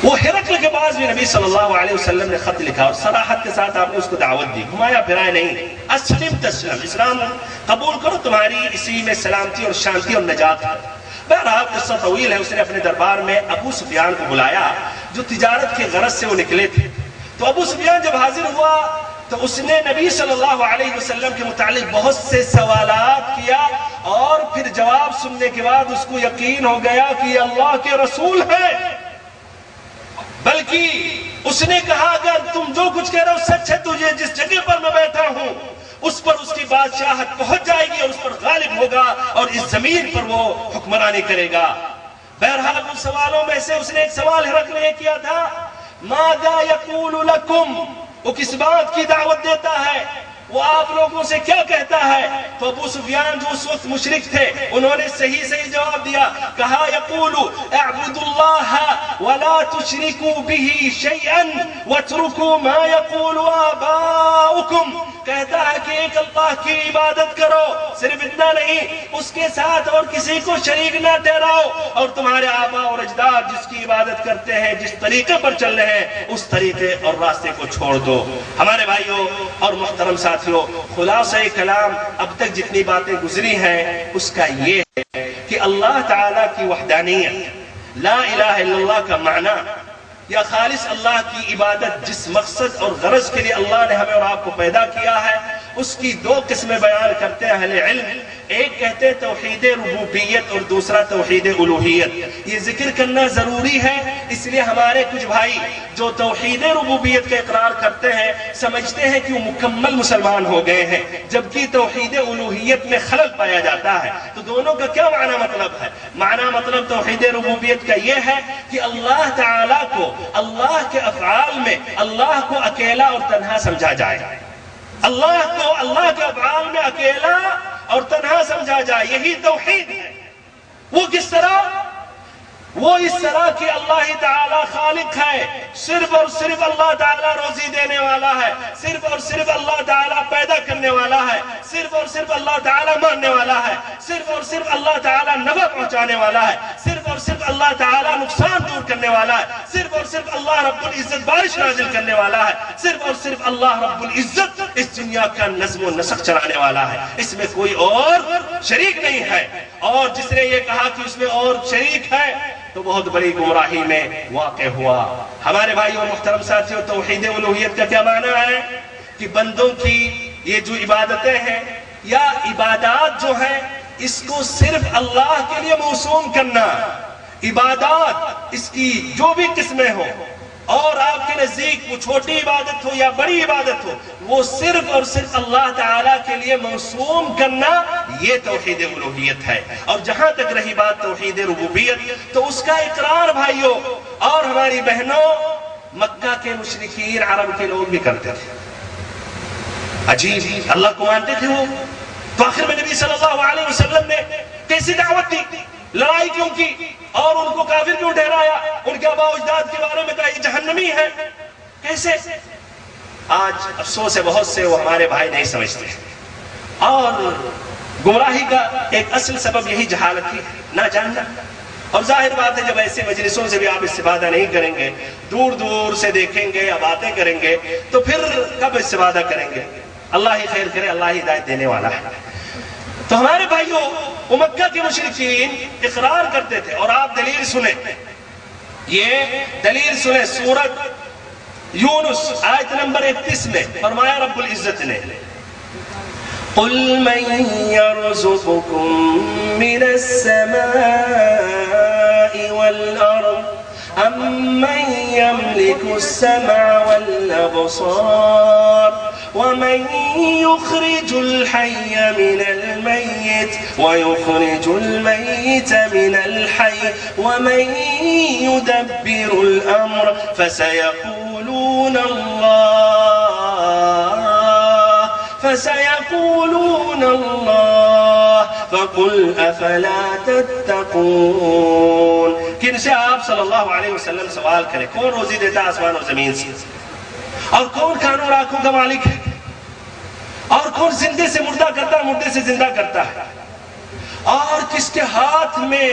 وہ ہرقل کے پاس بھی نبی صلی اللہ علیہ وسلم نے خط لکھا اور صراحت کے ساتھ آپ نے اس کو دعوت دی، گھمایا پھرائے نہیں، اسلم تسلم، اسلام قبول کرو، تمہاری اسی میں سلامتی اور شانتی اور نجات ہے۔ بہرحال قصہ طویل ہے، اس نے اپنے دربار میں ابو سفیان کو بلایا جو تجارت کے غرض سے وہ نکلے تھے۔ تو ابو سفیان جب حاضر ہوا تو اس نے نبی صلی اللہ علیہ وسلم کے متعلق بہت سے سوالات کیا، اور پھر جواب سننے کے بعد اس کو یقین ہو گیا کہ یہ اللہ کے رسول ہیں۔ بلکہ اس نے کہا اگر تم جو کچھ کہہ رہے ہو سچ ہے، تجھے جس جگہ پر میں بیٹھا ہوں اس پر اس کی بادشاہت پہنچ جائے گی اور اس پر غالب ہوگا اور اس زمین پر وہ حکمرانی کرے گا۔ بہرحال ان سوالوں میں سے اس نے ایک سوال ہرقل نے کیا تھا، ماذا یقول لکم، وہ کس بات کی دعوت دیتا ہے، وہ آپ لوگوں سے کیا کہتا ہے؟ تو ابو سفیان جو اس وقت مشرک تھے انہوں نے صحیح جواب دیا، کہا یقول اعبدوا اللہ ولا تشرکوا به شیئا واترکوا ما یقول آباؤکم، کہتا ہے کہ ایک اللہ کی عبادت کرو، صرف اتنا نہیں، اس کے ساتھ اور کسی کو شریک نہ ٹھہراؤ، اور تمہارے آبا اور اجداد جس کی عبادت کرتے ہیں، جس طریقے پر چل رہے ہیں، اس طریقے اور راستے کو چھوڑ دو۔ ہمارے بھائیوں اور محترم ساتھیوں، خلاصہ کلام اب تک جتنی باتیں گزری ہیں اس کا یہ ہے کہ اللہ تعالیٰ کی وحدانیت، لا الہ الا اللہ کا معنی یا خالص اللہ کی عبادت جس مقصد اور غرض کے لیے اللہ نے ہمیں اور آپ کو پیدا کیا ہے، اس کی دو قسمیں بیان کرتے ہیں اہل علم۔ ایک کہتے ہیں توحید ربوبیت اور دوسرا توحید الوہیت۔ یہ ذکر کرنا ضروری ہے، اس لیے ہمارے کچھ بھائی جو توحید ربوبیت کا اقرار کرتے ہیں سمجھتے ہیں کہ وہ مکمل مسلمان ہو گئے ہیں، جبکہ توحید الوہیت میں خلل پایا جاتا ہے۔ تو دونوں کا کیا معنی مطلب ہے؟ معنی مطلب توحید ربوبیت کا یہ ہے کہ اللہ تعالیٰ کو اللہ کے افعال میں اللہ کو اکیلا اور تنہا سمجھا جائے، اللہ کو اللہ کے افعال میں اکیلا اور تنہا سمجھا جائے، یہی توحید ہے۔ وہ کس طرح؟ وہ اس طرح کہ اللہ تعالیٰ خالق ہے، صرف اور صرف اللہ تعالیٰ روزی دینے والا ہے، صرف اور صرف اللہ تعالیٰ پیدا کرنے والا ہے، صرف اور صرف اللہ تعالیٰ ماننے والا ہے، صرف اور صرف اللہ تعالیٰ نفع پہنچانے والا ہے، صرف اور صرف اللہ تعالیٰ نقصان دور کرنے والا ہے، صرف اور صرف اللہ رب العزت بارش نازل کرنے والا ہے، صرف اور صرف اللہ رب العزت اس دنیا کا نظم و نسق چلانے والا ہے، اس میں کوئی اور شریک نہیں ہے۔ اور جس نے یہ کہا کہ اس میں اور شریک ہے تو بہت بڑی گمراہی میں واقع ہوا۔ ہمارے بھائی اور محترم ساتھیوں، توحید الوہیت کا کیا معنی ہے؟ کہ بندوں کی یہ جو عبادتیں ہیں یا عبادات جو ہیں اس کو صرف اللہ کے لیے موسوم کرنا، عبادات اس کی جو بھی قسمیں ہوں اور آپ کے نزدیک وہ چھوٹی عبادت ہو یا بڑی عبادت ہو، وہ صرف اور صرف اللہ تعالیٰ کے لیے موسوم کرنا، یہ توحید الوہیت ہے۔ اور جہاں تک رہی بات توحید ربوبیت، تو اس کا اقرار بھائیوں اور ہماری بہنوں مکہ کے مشرکین عرب کے لوگ بھی کرتے تھے۔ عجیب، اللہ کو مانتے تھے وہ، تو آخر میں نبی صلی اللہ علیہ وسلم نے کیسی دعوت دی، لڑائی کیوں کی اور ان کو کافر کیوں ٹھہرایا، ان کے آباء و اجداد کے بارے میں کہا یہ جہنمی ہے، کیسے؟ آج افسوس ہے بہت سے وہ ہمارے بھائی نہیں سمجھتے، اور گمراہی کا ایک اصل سبب یہی جہالت ہے، نہ جاننا۔ اور ظاہر بات ہے جب ایسے مجلسوں سے بھی آپ استفادہ نہیں کریں گے، دور دور سے دیکھیں گے یا باتیں کریں گے، تو پھر کب استفادہ کریں گے؟ اللہ ہی خیر کرے، اللہ ہی ہدایت دینے والا ہے۔ تو ہمارے بھائیوں، وہ مکہ کے مشرکین اقرار کرتے تھے، اور آپ دلیل سنیں، یہ دلیل سنیں، سورۃ یونس آیت نمبر 31 میں فرمایا رب العزت نے، قُلْ مَنْ يَرْزُقُكُم مِّنَ السَّمَاءِ وَالْأَرْضِ أَمَّن يَمْلِكُ السَّمْعَ وَالْأَبْصَارَ وَمَن يُخْرِجُ الْحَيَّ مِنَ الْمَيِّتِ وَيُخْرِجُ الْمَيِّتَ مِنَ الْحَيِّ وَمَن يُدَبِّرُ الْأَمْرَ فَسَيَقُولُونَ اللَّهُ فَقُلْ أَفَلَا تَتَّقُونَ۔ کہ ان سے آپ صلی اللہ علیہ وسلم سوال کریں، کون روزی دیتا آسمان اور زمین سے، اور کون کانوں اور آنکھوں کا مالک ہے، اور کون زندے سے مردہ کرتا ہے، مردے سے زندہ کرتا ہے، اور کس کے ہاتھ میں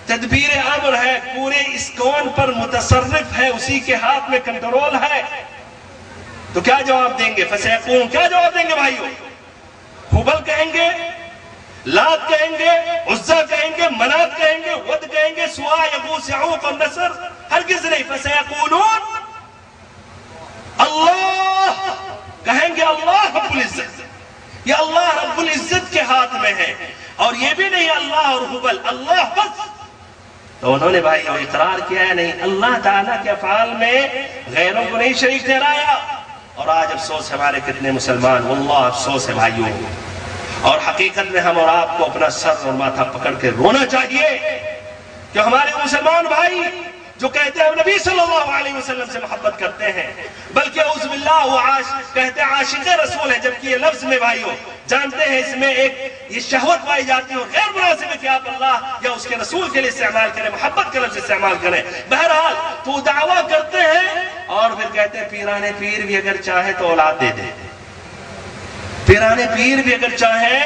تدبیر امر ہے، پورے اس کون پر متصرف ہے، اسی کے ہاتھ میں کنٹرول ہے۔ تو کیا جواب دیں گے؟ فسیقون، کیا جواب دیں گے بھائیوں؟ حبل کہیں گے، لات کہیں گے، عزا کہیں گے، منات کہیں گے، ود کہیں گے، سوا، یغوث، یعوق اور نصر؟ ہرگز نہیں۔ فسیقولون اللہ، کہیں گے اللہ رب العزت، یہ اللہ رب العزت کے ہاتھ میں ہے، اور یہ بھی نہیں اللہ اور حبل، اللہ بس۔ تو انہوں نے بھائی اقرار کیا ہے نہیں، اللہ تعالیٰ کے افعال میں غیروں کو نہیں شریک ٹھہرایا۔ اور آج افسوس ہمارے کتنے مسلمان، واللہ افسوس ہے بھائیوں، اور حقیقت میں ہم اور آپ کو اپنا سر اور ماتھا پکڑ کے رونا چاہیے کہ ہمارے مسلمان بھائی جو کہتے ہیں نبی صلی اللہ علیہ وسلم سے محبت کرتے ہیں، بلکہ اعوذ باللہ وہ کہتے ہیں عاشق رسول ہے، جبکہ یہ لفظ میں بھائیوں جانتے ہیں اس میں ایک یہ شہوت پائی جاتی ہے، اور غیر مناسب ہے کہ آپ اللہ یا اس کے رسول کے لیے استعمال کریں، محبت کا لفظ استعمال کریں۔ بہرحال تو دعویٰ کرتے ہیں اور پھر کہتے ہیں پیرانے پیر بھی اگر چاہے تو اولاد دے دے، پیرانے پیر بھی اگر چاہیں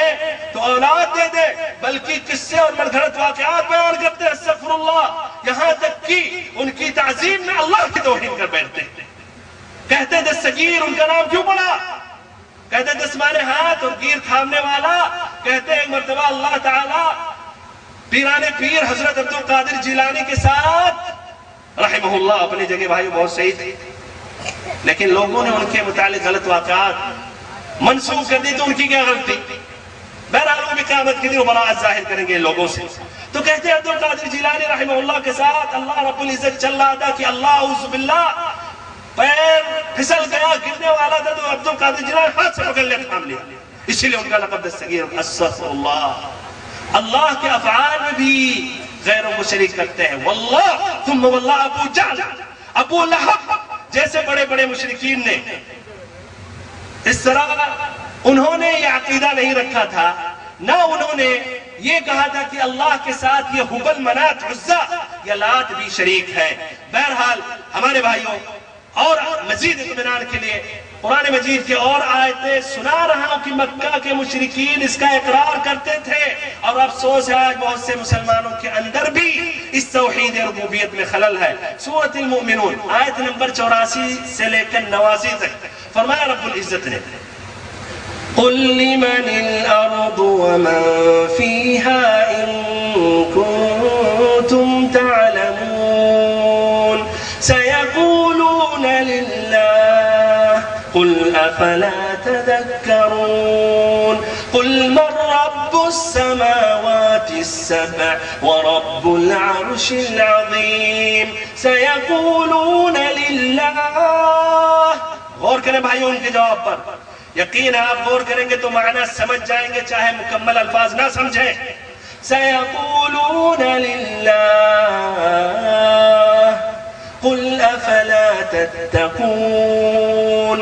تو اولاد دے دے، بلکہ قصے اور من گھڑت واقعات بیان کرتے ہیں، استغفر اللہ، یہاں تک کہ ان کی تعظیم میں اللہ کی توہین کر بیٹھتے ہیں۔ کہتے ہیں دستگیر، ان کا نام کیوں پڑا؟ کہتے ہیں دستمانے ہاتھ اور گیر تھامنے والا۔ کہتے ہیں ایک مرتبہ اللہ تعالیٰ پیرانے پیر حضرت عبدالقادر جیلانی کے ساتھ رحمہ اللہ، اپنی جگہ بھائی بہت صحیح تھی، لیکن لوگوں نے ان کے متعلق غلط واقعات منسوخ کر دی، تو ان کی کیا غلطی؟ بہرحال وہ بھی قیامت کے دن براءت ظاہر کریں گے لوگوں سے۔ تو کہتے ہیں عبدالقادر جیلانی رحمہ اللہ کے ساتھ اللہ رب العزت چل رہا تھا کہ اللہ اعوذ باللہ پیر پھسل گیا، گرنے والا تھا، تو عبدالقادر جیلانی ہاتھ سے پکڑ لیا، تھام لیا، اسی لیے ان کا لقب دستگیر۔ استغفر اللہ، اللہ کے افعال میں بھی غیروں کو شریک کرتے ہیں۔ واللہ ثم واللہ ابو جہل، ابو لہب جیسے بڑے بڑے مشرکین نے اس طرح انہوں نے یہ عقیدہ نہیں رکھا تھا، نہ انہوں نے یہ کہا تھا کہ اللہ کے ساتھ یہ حبل، منات، عزا یا لات بھی شریک ہے. بہرحال ہمارے بھائیوں، اور مزید اطمینان کے لیے قرآن مجید کے اور آیتیں سنا رہا ہوں کہ مکہ کے مشرکین اس کا اقرار کرتے تھے، اور افسوس ہے آج بہت سے مسلمانوں کے اندر بھی اس توحید ربوبیت میں خلل ہے. سورۃ المؤمنون آیت نمبر 84 سے لے کر 89 تک فرمایا رب العزت نے: قل لمن الأرض ومن فيها إن كنتم تعلمون سيقولون لله قل أفلا تذكرون قل من رب السماوات السبع ورب العرش العظيم سيقولون لله. غور کریں بھائیوں ان کے جواب پر. یقین آپ غور کریں گے تو معنی سمجھ جائیں گے چاہے مکمل الفاظ نہ سمجھیں. سَيَقُولُونَ لِلَّهِ قُلْ أَفَلَا تَتَّقُونَ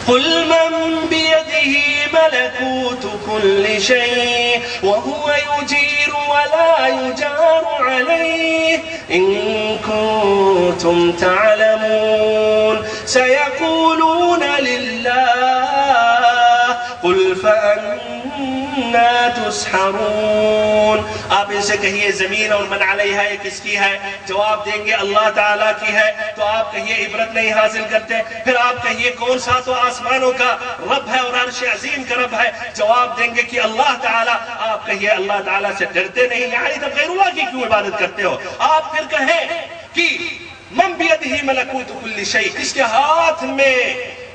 قُلْ مَنْ بِيَدِهِ مَلَكُوتُ كُلِّ شَيْءٍ وَهُوَ يُجِيرُ وَلَا يُجَارُ عَلَيْهِ إِن كُنتُمْ تَعْلَمُونَ سَيَقُولُونَ لِلَّهِ قُلْ فَأَنَّى تُسْحَرُونَ. آپ ان سے کہیے زمین اور من علیہا یہ کس کی ہے؟ جواب دیں گے اللہ تعالیٰ کی ہے. تو آپ کہیے عبرت نہیں حاصل کرتے. پھر آپ کہیے کون سا تو آسمانوں کا رب ہے اور عرش عظیم کا رب ہے؟ جواب دیں گے کہ اللہ تعالیٰ. آپ کہیے اللہ تعالیٰ سے ڈرتے نہیں، یعنی تب غیر اللہ کی کیوں عبادت کرتے ہو؟ آپ پھر کہیں کہ من بیدہ ملکوت کل شیء، اس کے ہاتھ میں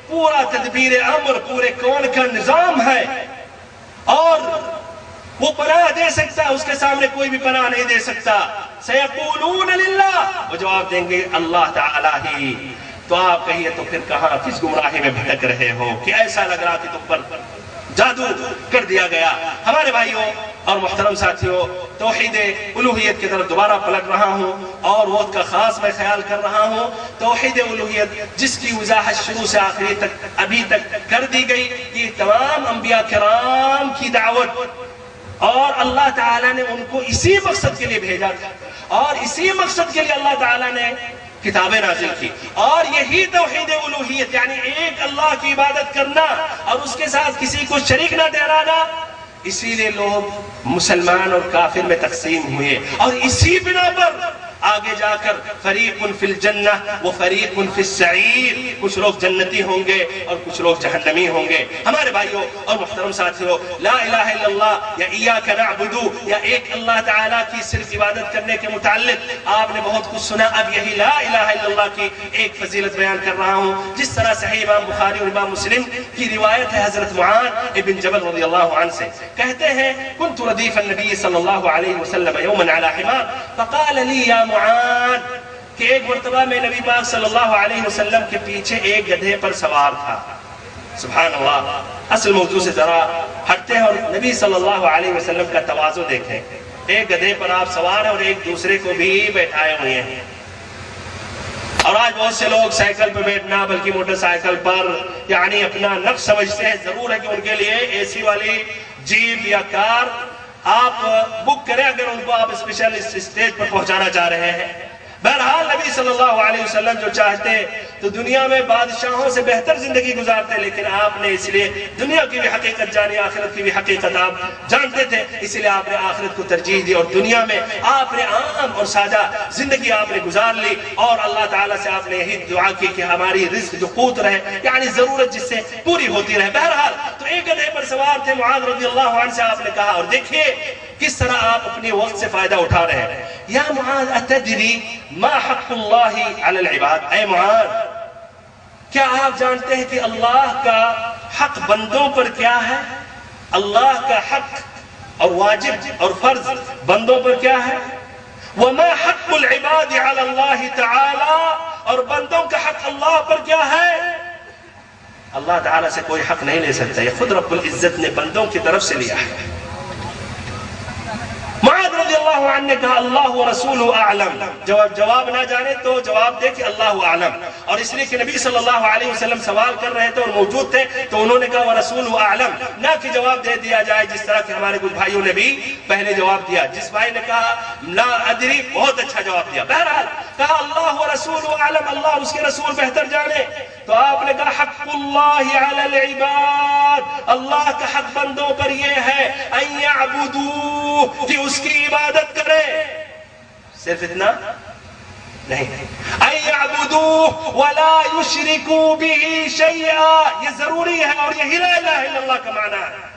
پورا تدبیر امر پورے کون کا نظام ہے، اور وہ پناہ دے سکتا ہے، اس کے سامنے کوئی بھی پناہ نہیں دے سکتا. سیقولون للہ، وہ جواب دیں گے اللہ تعالیٰ ہی. تو آپ کہیے تو پھر کہاں کس گمراہی میں بھٹک رہے ہو کہ ایسا لگ رہا کہ تم پر جادو کر دیا گیا. ہمارے بھائیوں اور محترم ساتھیوں، توحید الوہیت کی طرف دوبارہ پلٹ رہا ہوں اور وقت کا خاص میں خیال کر رہا ہوں. توحید الوہیت جس کی وضاحت شروع سے آخری تک ابھی تک کر دی گئی، یہ تمام انبیاء کرام کی دعوت، اور اللہ تعالیٰ نے ان کو اسی مقصد کے لیے بھیجا تھا، اور اسی مقصد کے لیے اللہ تعالیٰ نے کتابیں نازل کی. اور یہی توحید الوہیت یعنی ایک اللہ کی عبادت کرنا اور اس کے ساتھ کسی کو شریک نہ ٹھہرانا، اسی لیے لوگ مسلمان اور کافر میں تقسیم ہوئے، اور اسی بنا پر آگے جا کر فریق فی الجنہ و فریق فی السعیر، کچھ لوگ جنتی ہوں گے اور کچھ لوگ جہنمی ہوں گے. ہمارے بھائیوں اور محترم ساتھیوں، لا الہ الا اللہ یا ایاک نعبد یا ایک اللہ تعالیٰ کی صرف عبادت کرنے کے متعلق آپ نے بہت کچھ سنا. اب یہی لا الہ الا اللہ کی ایک فضیلت بیان کر رہا ہوں. جس طرح صحیح امام بخاری اور امام مسلم کی روایت ہے حضرت معاذ ابن جبل رضی اللہ عنہ سے، کہتے ہیں كنت ردیف النبی صلی اللہ علیہ وسلم یوما علی حمار فقال لی یا معاذ، کہ ایک مرتبہ میں نبی پاک صلی اللہ علیہ وسلم کے پیچھے ایک گدھے پر سوار تھا. سبحان اللہ. اصل موضوع سے ذرا ہٹتے ہیں اور نبی صلی اللہ علیہ وسلم کا تواضع دیکھیں. ایک گدھے پر آپ سوار ہیں اور ایک دوسرے کو بھی بیٹھائے ہوئے ہیں. اور آج بہت سے لوگ سائیکل پہ بیٹھنا بلکہ موٹر سائیکل پر یعنی اپنا نفس سمجھتے ہیں. ضرور ہے کہ ان کے لیے اے سی والی جیپ یا کار آپ بک کریں اگر ان کو آپ اسپیشل اسٹیج پر پہنچانا چاہ رہے ہیں. بہرحال نبی صلی اللہ علیہ وسلم جو چاہتے تو دنیا میں بادشاہوں سے بہتر زندگی گزارتے، لیکن آپ نے اس لیے دنیا کی بھی حقیقت جانی، آخرت کی بھی حقیقت آپ جانتے تھے، اس لیے آپ نے آخرت کو ترجیح دی اور دنیا میں آپ نے عام اور سادہ زندگی آپ نے گزار لی. اور اللہ تعالیٰ سے آپ نے یہی دعا کی کہ ہماری رزق جو قوت رہے یعنی ضرورت جس سے پوری ہوتی رہے. بہرحال تو ایک گدھے پر سوار تھے معاذ رضی اللہ عنہ سے آپ نے کہا، اور دیکھیے کس طرح آپ اپنے وقت سے فائدہ اٹھا رہے ہیں. یا معاذ اتدری ما حق اللہ علی العباد، اے معاذ کیا آپ جانتے ہیں کہ اللہ کا حق بندوں پر کیا ہے؟ اللہ کا حق اور واجب اور فرض بندوں پر کیا ہے؟ وما حق العباد علی اللہ تعالی، اور بندوں کا حق اللہ پر کیا ہے؟ اللہ تعالیٰ سے کوئی حق نہیں لے سکتا، یہ خود رب العزت نے بندوں کی طرف سے لیا ہے. معاذ رضی اللہ اللہ عنہ نے کہا اللہ و رسول اعلم، جواب نہ جانے تو جواب دے کہ اللہ اعلم، اور اس لیے کہ نبی صلی اللہ علیہ وسلم سوال کر رہے تھے اور موجود تھے تو انہوں نے کہا ورسول اعلم، نہ کہ جواب دے دیا جائے جس طرح کہ ہمارے کچھ بھائیوں نے بھی پہلے جواب دیا. جس بھائی نے کہا لا ادری، بہت اچھا جواب دیا. بہرحال کہا اللہ و رسول اعلم، اللہ اور اس کے رسول بہتر جانے. تو آپ نے کہا حق اللہ علی العباد، اللہ کا حق بندوں پر یہ ہے ان یعبدوہ، کہ اس کی عبادت کرے. صرف اتنا نہیں، ان یعبدوہ ولا یشرکوا بہ شیئا، یہ ضروری ہے اور یہی لا الہ الا اللہ کا معنی ہے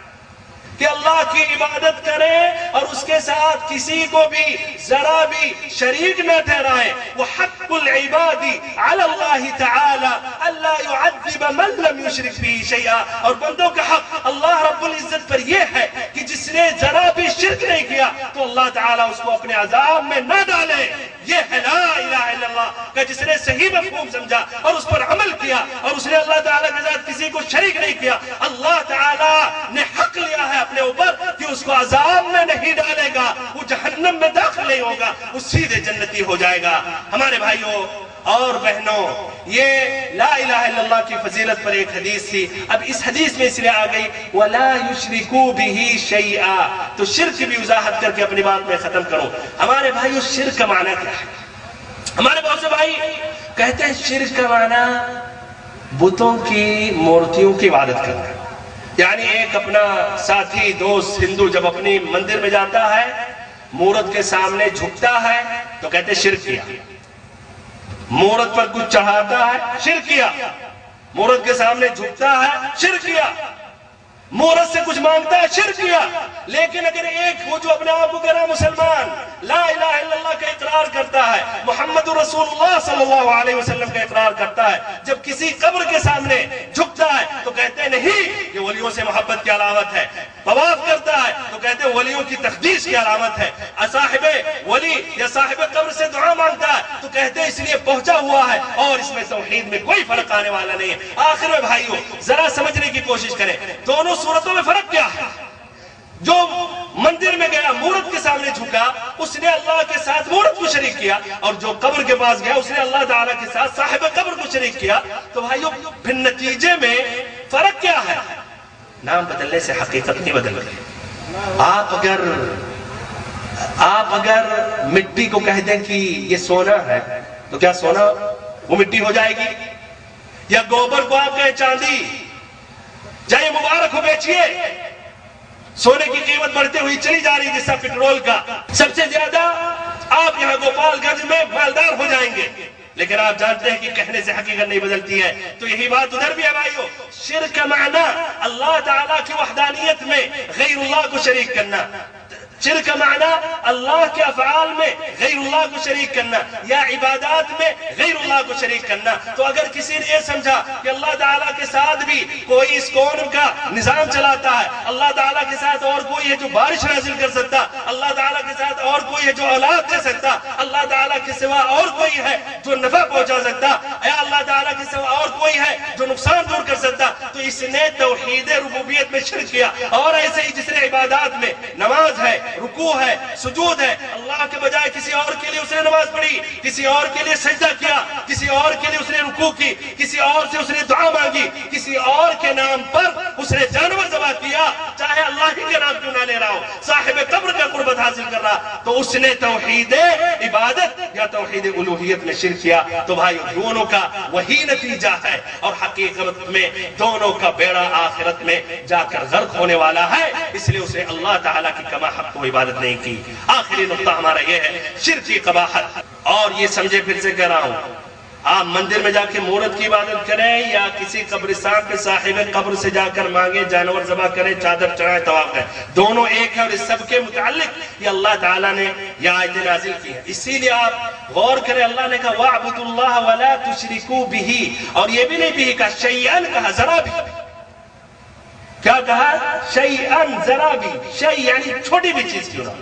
کہ اللہ کی عبادت کریں اور اس کے ساتھ کسی کو بھی ذرا بھی شریک نہ ٹھہرائیں. وحق العباد علی اللہ تعالی الا يعذب من لم يشرك به شيئا، اور بندوں کا حق اللہ رب العزت پر یہ ہے کہ جس نے ذرا بھی شرک نہیں کیا تو اللہ تعالیٰ اس کو اپنے عذاب میں نہ ڈالے. یہ ہے لا الہ الا اللہ کہ جس نے صحیح مفہوم سمجھا اور اس پر عمل کیا اور اس نے اللہ تعالیٰ کے ساتھ کسی کو شریک نہیں کیا، اللہ تعالیٰ نے حق لیا ہے اپنے اوپر کہ اس کو عذاب میں نہیں ڈالے گا، وہ جہنم میں داخل نہیں ہوگا، وہ سیدھے جنتی ہو جائے گا. ہمارے بھائیوں اور بہنوں، یہ لا الہ الا اللہ کی فضیلت پر ایک حدیث تھی. اب اس حدیث میں اس لیے آ گئی وَلَا يُشْرِكُوا بِهِ شَيْئًا، تو شرک بھی وضاحت کر کے اپنی بات میں ختم کروں. ہمارے بھائیوں شرک کا معنی کیا ہے؟ ہمارے بہت سے بھائی کہتے ہیں شرک کا معنی بتوں کی مورتیوں کی عبادت کرنا. یعنی ایک اپنا ساتھی دوست ہندو جب اپنی مندر میں جاتا ہے، مورت کے سامنے جھکتا ہے تو کہتے ہیں شرک کیا. مورت پر کچھ چڑھاتا ہے، شرک کیا. مورت کے سامنے جھکتا ہے، شرک کیا. مورت سے کچھ مانگتا ہے، شرک کیا. لیکن اگر ایک وہ جو اپنے آپ کو کہہ رہا مسلمان، لا الہ الا اللہ کا اقرار کرتا ہے، محمد رسول اللہ صلی اللہ علیہ وسلم کا اقرار کرتا ہے، جب کسی قبر کے سامنے جھکتا ہے تو کہتے ہیں نہیں یہ ولیوں سے محبت کی علامت ہے. طواف کرتا ہے تو کہتے ہیں ولیوں کی تقدیس کی علامت ہے. صاحب ولی یا صاحب قبر سے دعا مانگتا ہے تو کہتے ہیں اس لیے پہنچا ہوا ہے، اور اس میں توحید میں کوئی فرق آنے والا نہیں ہے. آخر میں بھائیوں ذرا سمجھنے کی کوشش کریں، دونوں صورتوں میں فرق کیا ہے؟ جو مندر میں گیا مورت کے سامنے جھکا، اس نے اللہ کے ساتھ مورت کو شریک کیا، اور جو قبر کے پاس گیا اس نے اللہ تعالیٰ کے ساتھ صاحب قبر کو شریک کیا. تو بھائیوں پھر نتیجے میں فرق کیا ہے؟ نام بدلنے سے حقیقت نہیں بدل گئی. آپ اگر مٹی کو کہہ دیں کہ یہ سونا ہے تو کیا سونا وہ مٹی ہو جائے گی؟ یا گوبر کو آپ کہیں چاندی، جائے مبارک ہو بیچیے. سونے کی قیمت بڑھتے ہوئی چلی جا رہی جیسا پیٹرول کا. سب سے زیادہ آپ یہاں گوپال گنج میں مالدار ہو جائیں گے، لیکن آپ جانتے ہیں کہ کہنے سے حقیقت نہیں بدلتی ہے. تو یہی بات ادھر بھی ہے بھائیو. شرک کا معنی اللہ تعالیٰ کی وحدانیت میں غیر اللہ کو شریک کرنا. شرک کا معنی اللہ کے افعال میں غیر اللہ کو شریک کرنا یا عبادات میں غیر اللہ کو شریک کرنا. تو اگر کسی نے یہ سمجھا کہ اللہ تعالیٰ کے ساتھ بھی کوئی اس کون کا نظام چلاتا ہے، اللہ تعالیٰ کے ساتھ اور کوئی ہے جو بارش نازل کر سکتا، اللہ تعالیٰ کے ساتھ اور کوئی ہے جو اولاد دے سکتا، اللہ تعالیٰ کے سوا اور کوئی ہے جو نفع پہنچا سکتا، یا اللہ تعالیٰ کے سوا اور کوئی ہے جو نقصان دور کر سکتا، تو اس نے توحید ربوبیت میں شرک کیا. اور ایسے ہی جس نے عبادات میں نماز ہے، رکوع ہے، سجود ہے، اللہ کے بجائے کسی اور کے لیے اس نے نماز پڑھی، کسی اور کے لیے سجدہ کیا، کسی اور کے لیے اس نے رکوع کی، کسی اور سے اس نے دعا مانگی، کسی اور کے نام پر اس نے جانور ذبح کیا، چاہے اللہ ہی کے نام کیوں نہ لے رہا ہو، صاحب قبر کا قربت حاصل کر رہا، تو اس نے توحید عبادت یا توحید الوہیت میں شرک کیا. تو بھائی دونوں کا وہی نتیجہ ہے، اور حقیقت میں دونوں کا بیڑا آخرت میں جا کر غرق ہونے والا ہے. اس لیے اسے اللہ تعالیٰ کی کما حق کو عبادت نہیں کی. آخری نقطہ ہمارا یہ ہے شرک کی قباحت. اور یہ سمجھے پھر سے کہہ رہا ہوں، آپ مندر میں جا کے مورت کی عبادت کریں یا کسی قبرستان پہ صاحب قبر سے جا کر مانگے، جانور ذبح کریں، چادر چڑھائیں، طواف کریں، دونوں ایک ہے. اور اس سب کے متعلق یہ اللہ تعالیٰ نے یہ آیت نازل کی ہے. اسی لیے آپ غور کریں، اللہ نے کہا وَاعْبُدُوا اللَّهَ وَلَا تُشْرِكُوا بِهِ، اور یہ بھی نہیں بھی کہا، شَيْئًا کہا، ذرا بھی. کیا کہا؟ شَيْئًا، ذرا بھی. شَيْء یعنی چھوٹی بھی چیز کیوں نہ.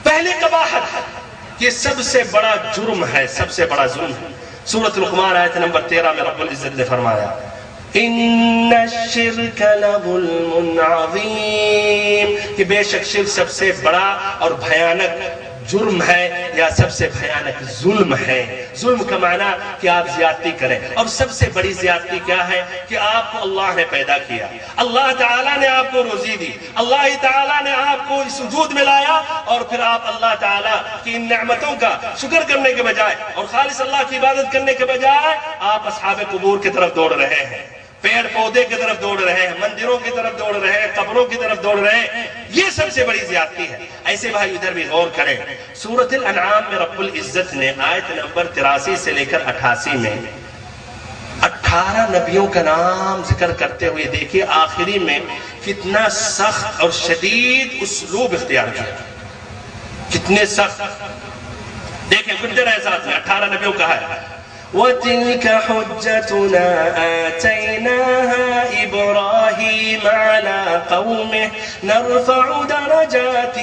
پہلی قباحت، یہ سب سے بڑا جرم ہے، سب سے بڑا ظلم ہے. سورۃ لقمان آیت نمبر 13 میں رب العزت نے فرمایا ان الشرک لظلم عظیم، کہ بے شک شرک سب سے بڑا اور بھیانک جرم ہے یا سب سے بھیانک ظلم ہے۔ ظلم کا معنی کہ آپ زیادتی کریں، اور سب سے بڑی زیادتی کیا ہے کہ آپ کو اللہ نے پیدا کیا، اللہ تعالیٰ نے آپ کو روزی دی، اللہ تعالیٰ نے آپ کو اس وجود میں لایا، اور پھر آپ اللہ تعالیٰ کی ان نعمتوں کا شکر کرنے کے بجائے اور خالص اللہ کی عبادت کرنے کے بجائے آپ اصحاب قبور کی طرف دوڑ رہے ہیں، پیڑ پودے کی طرف دوڑ رہے ہیں، مندروں کی طرف دوڑ رہے ہیں، قبروں کی طرف دوڑ رہے ہیں۔ یہ سب سے بڑی زیادتی ہے۔ ایسے بھائی ادھر بھی غور کریں، سورۃ الانعام میں رب العزت نے آیت نمبر 83 سے لے کر 88 میں 18 نبیوں کا نام ذکر کرتے ہوئے دیکھیے آخری میں کتنا سخت اور شدید اسلوب اختیار کیا، کتنے سخت۔ دیکھیں گنتے رہے ساتھ میں 18 نبیوں کا ہے، وَتِلْكَ حُجَّتُنَا آتَيْنَاهَا إِبْرَاهِيمَ عَلَى قَوْمِهِ نَرْفَعُ دَرَجَاتٍ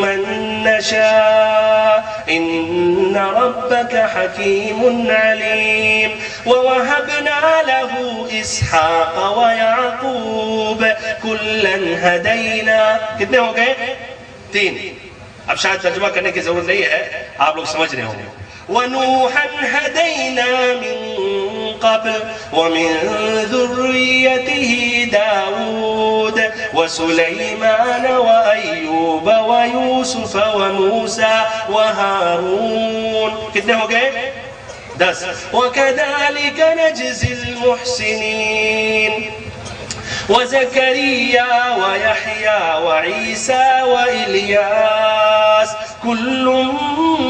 مَّن نَّشَاءُ إِنَّ رَبَّكَ حَكِيمٌ عَلِيمٌ وَوَهَبْنَا لَهُ إِسْحَاقَ وَيَعْقُوبَ كُلًّا هَدَيْنَا۔ کتنے ہو گئے؟ 3۔ اب شاید ترجمہ کرنے کی ضرورت نہیں ہے، آپ لوگ سمجھ رہے ہوں گے۔ وَنُوحًا هَدَيْنَا مِن قَبْلُ وَمِن ذُرِّيَّتِهِ دَاوُودَ وَسُلَيْمَانَ وَأَيُّوبَ وَيُوسُفَ وَمُوسَى وَهَارُونَ۔ کتنے ہو گئے؟ 10۔ وَكَذَلِكَ نَجْزِي الْمُحْسِنِينَ وَزَكَرِيَّا وَيَحْيَا وَعِيسَى وَإِلْيَاسَ كُلٌّ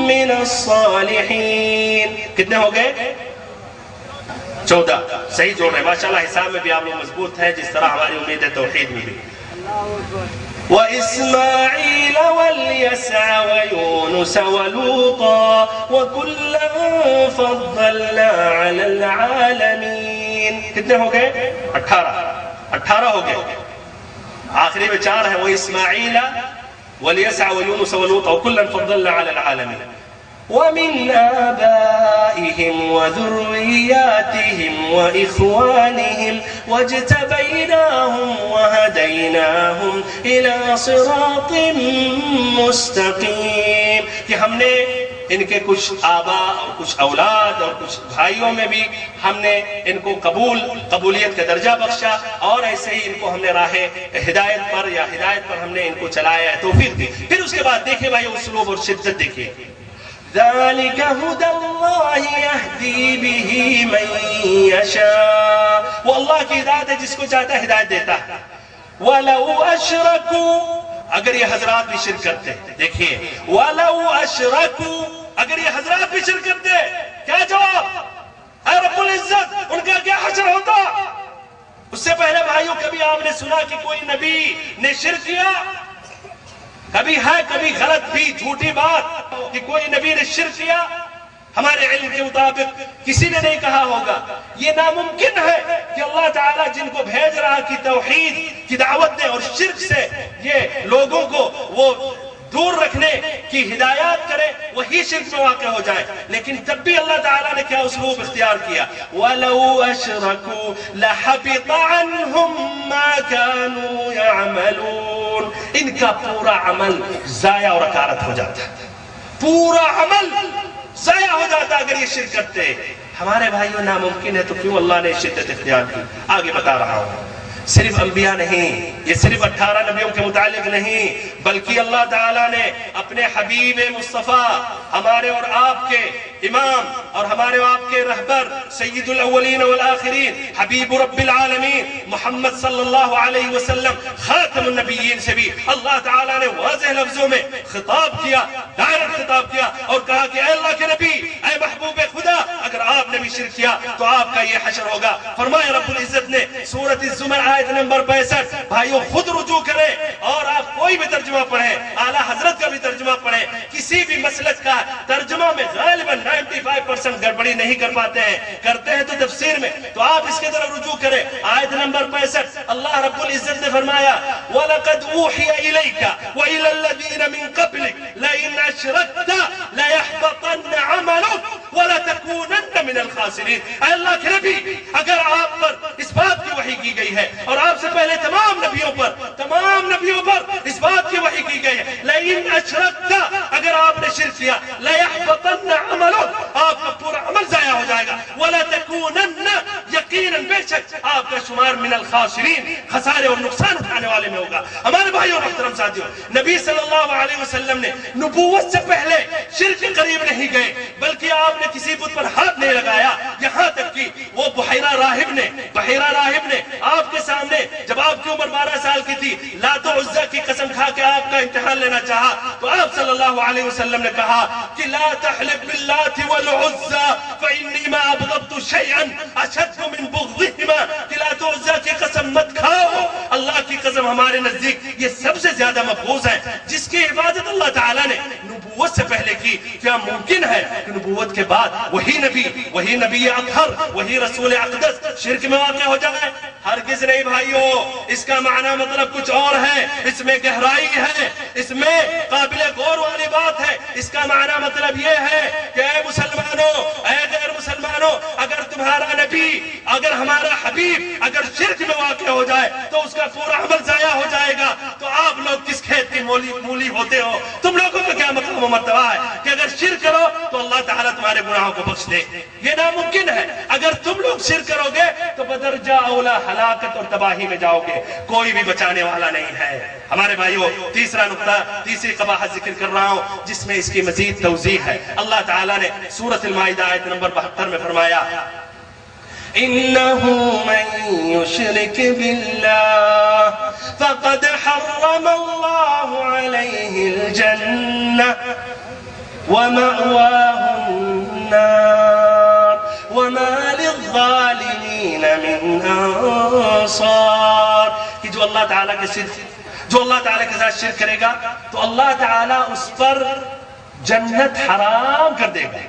مِّنَ الصَّالِحِينَ۔ کتنے ہو گئے؟ 14۔ صحیح جوڑ رہے ہیں ماشاءاللہ، حساب میں بھی آپ لوگ مضبوط ہیں جس طرح ہماری امید ہے توحید میں بھی۔ وَإِسْمَاعِيلَ وَالْيَسَعَ وَيُونُسَ وَلُوطًا وَكُلًّا فَضَّلْنَا عَلَى الْعَالَمِينَ۔ کتنے ہو گئے؟ 18 ہو گئے۔ آخری میں 4 ہیں، وہ اسماعیل وَالْيَسَعَ وَيُونُسَ وَلُوطًا وَكُلًّا فَضَّلْنَا عَلَى الْعَالَمِينَ وَمِنْ آبَائِهِمْ وَذُرِّيَّاتِهِمْ وَإِخْوَانِهِمْ وَاجْتَبَيْنَاهُمْ وَهَدَيْنَاهُمْ إِلَى صِرَاطٍ مُسْتَقِيمٍ، کہ ہم نے ان کے کچھ آبا اور کچھ اولاد اور کچھ بھائیوں میں بھی ہم نے ان کو قبولیت کا درجہ بخشا، اور ایسے ہی ان کو ہم نے راہ ہدایت پر یا ہدایت پر ہم نے ان کو چلایا ہے، توفیق دی۔ پھر اس کے بعد دیکھیں بھائی اسلوب اور شدت دیکھیں، ذَلِكَ هُدَى اللَّهِ يَهْدِي بِهِ مَن يَشَاءُ، وہ اللہ کی ہدایت ہے، جس کو چاہتا ہے ہدایت دیتا ہے۔ وَلَوْ أَشْرَكُوا، اگر یہ حضرات بھی شرک کرتے، دیکھیے وَلَوْ أَشْرَكُوا، اگر یہ حضرات بھی شرک کرتے، کیا جواب؟ اے رب العزت ان کا کیا حشر ہوتا؟ اس سے پہلے بھائیوں کبھی آپ نے سنا کہ کوئی نبی نے شرک کیا؟ کبھی ہے، کبھی غلط بھی جھوٹی بات کہ کوئی نبی نے شرک کیا؟ ہمارے علم کے مطابق کسی نے نہیں کہا ہوگا۔ یہ ناممکن ہے کہ اللہ تعالیٰ جن کو بھیج رہا کہ توحید کی دعوت دے اور شرک سے یہ لوگوں کو وہ دور رکھنے کی ہدایات کرے، وہی شرک میں واقع ہو جائے۔ لیکن تب بھی اللہ تعالیٰ نے کیا اسلوب اختیار کیا؟ وَلَوْ أَشْرَكُوا لَحَبِطَ عَنْهُمْ مَا كَانُوا يَعْمَلُونَ، ان کا پورا عمل ضائع اور اکارت ہو جاتا، پورا عمل ضائع ہو جاتا اگر یہ شرک کرتے۔ ہمارے بھائیوں ناممکن ہے تو کیوں اللہ نے شدت اختیار کی؟ آگے بتا رہا ہوں، صرف انبیاء نہیں، یہ صرف 18 نبیوں کے متعلق نہیں، بلکہ اللہ تعالیٰ نے اپنے حبیب مصطفیٰ، ہمارے اور آپ کے امام اور ہمارے اور آپ کے رہبر، سید الاولین والآخرین، حبیب رب العالمین محمد صلی اللہ علیہ وسلم خاتم النبیین سے بھی اللہ تعالیٰ نے واضح لفظوں میں خطاب کیا، ڈائریکٹ خطاب کیا، اور کہا کہ اے اللہ کے نبی، اے محبوب خدا، اگر آپ نے بھی شرک کیا تو آپ کا یہ حشر ہوگا۔ فرمایا رب العزت نے سورۃ الزمر آیت نمبر 65، بھائیو خود رجوع کریں اور آپ کوئی بھی ترجمہ پڑھیں، اعلیٰ حضرت کا بھی ترجمہ پڑھیں، کسی بھی مسلک کا ترجمہ میں غالباً 95% گڑبڑی نہیں کر پاتے ہیں، کرتے ہیں تو تفسیر میں، تو آپ اس کے طرف رجوع کریں۔ آیت نمبر 65 اللہ رب العزت نے فرمایا وَلَقَدْ أُوحِيَ إِلَيْكَ وَإِلَى الَّذِينَ مِن قَبْلِكَ لَئِنْ أَشْرَكْتَ لَيَحْبَطَنَّ عَمَلُكَ وَلَتَكُونَنَّ مِنَ الْخَاسِرِينَ۔ اے اللہ کے نبی، اگر آپ پر سے پہلے تمام نبیوں پر اس بات کی وحی کی گئی ہے لئن اشرکت، اگر آپ نے شرک کیا لیحبطن عملک، آپ کا پورا عمل ضائع ہو جائے گا، ولتکونن، یقیناً بے شک آپ کا شمار من الخاسرین، خسارے اور نقصان اٹھانے والے میں ہوگا۔ ہمارے بھائیوں محترم ساتھیوں، نبی صلی اللہ علیہ وسلم نے نبوت سے پہلے شرک کے قریب نہیں گئے، بلکہ آپ نے کسی بت پر ہاتھ نہیں لگایا، یہاں تک کہ وہ بحیرہ راہب نے آپ کے سامنے جب آپ کی عمر 12 سال کی تھی لات و عزہ کی قسم کھا کے آپ کا امتحان لینا چاہا، تو آپ صلی اللہ علیہ وسلم نے کہا کہ لا تحلف باللات والعزہ فإنی ما ابغضت شیئا اشد من بغضہما، کہ لات و عزہ کی قسم مت کھاؤ، اللہ کی قسم ہمارے نزدیک یہ سب سے زیادہ مبغوض ہے۔ جس کی حفاظت اللہ تعالیٰ نے نبوت سے پہلے کی، کیا ممکن ہے کہ نبوت کے بعد وہی نبی اطہر، وہی رسول اقدس شرک میں واقع ہو جائے؟ ہرگز نہیں بھائیو، اس کا معنی مطلب کچھ اور ہے، اس میں گہرائی ہے، اس میں قابل غور والی بات ہے۔ اس کا معنی مطلب یہ ہے کہ اے مسلمانوں، اے غیر مسلمانوں، اگر تمہارا نبی، اگر ہمارا حبیب اگر شرک میں واقع ہو جائے تو اس کا پورا عمل ضائع ہو جائے گا۔ تو آپ لوگ کس کھیت کی مولی ہوتے ہو؟ تم لوگوں کا کیا مقام و مرتبہ ہے کہ اگر شرک کرو تو اللہ تعالیٰ تمہارے گناہوں کو بخش دے؟ یہ ناممکن ہے۔ اگر تم لوگ شرک کرو گے تو بدرجہ اولا ہلاکت اور تباہی میں جاؤ گے، کوئی بھی بچانے والا نہیں ہے۔ ہمارے بھائیو، تیسرا نقطہ، تیسری قباحت ذکر کر رہا ہوں جس میں اس کی مزید توضیح ہے۔ اللہ تعالیٰ نے سورۃ المائدہ آیت نمبر 72 میں فرمایا إنه من يشرك بالله فقد حرم الله عليه الجنة ومأواه النار وما للظالمين من أنصار، کہ جو اللہ تعالیٰ کے ساتھ شرک کرے گا تو اللہ تعالیٰ اس پر جنت حرام کر دے گا۔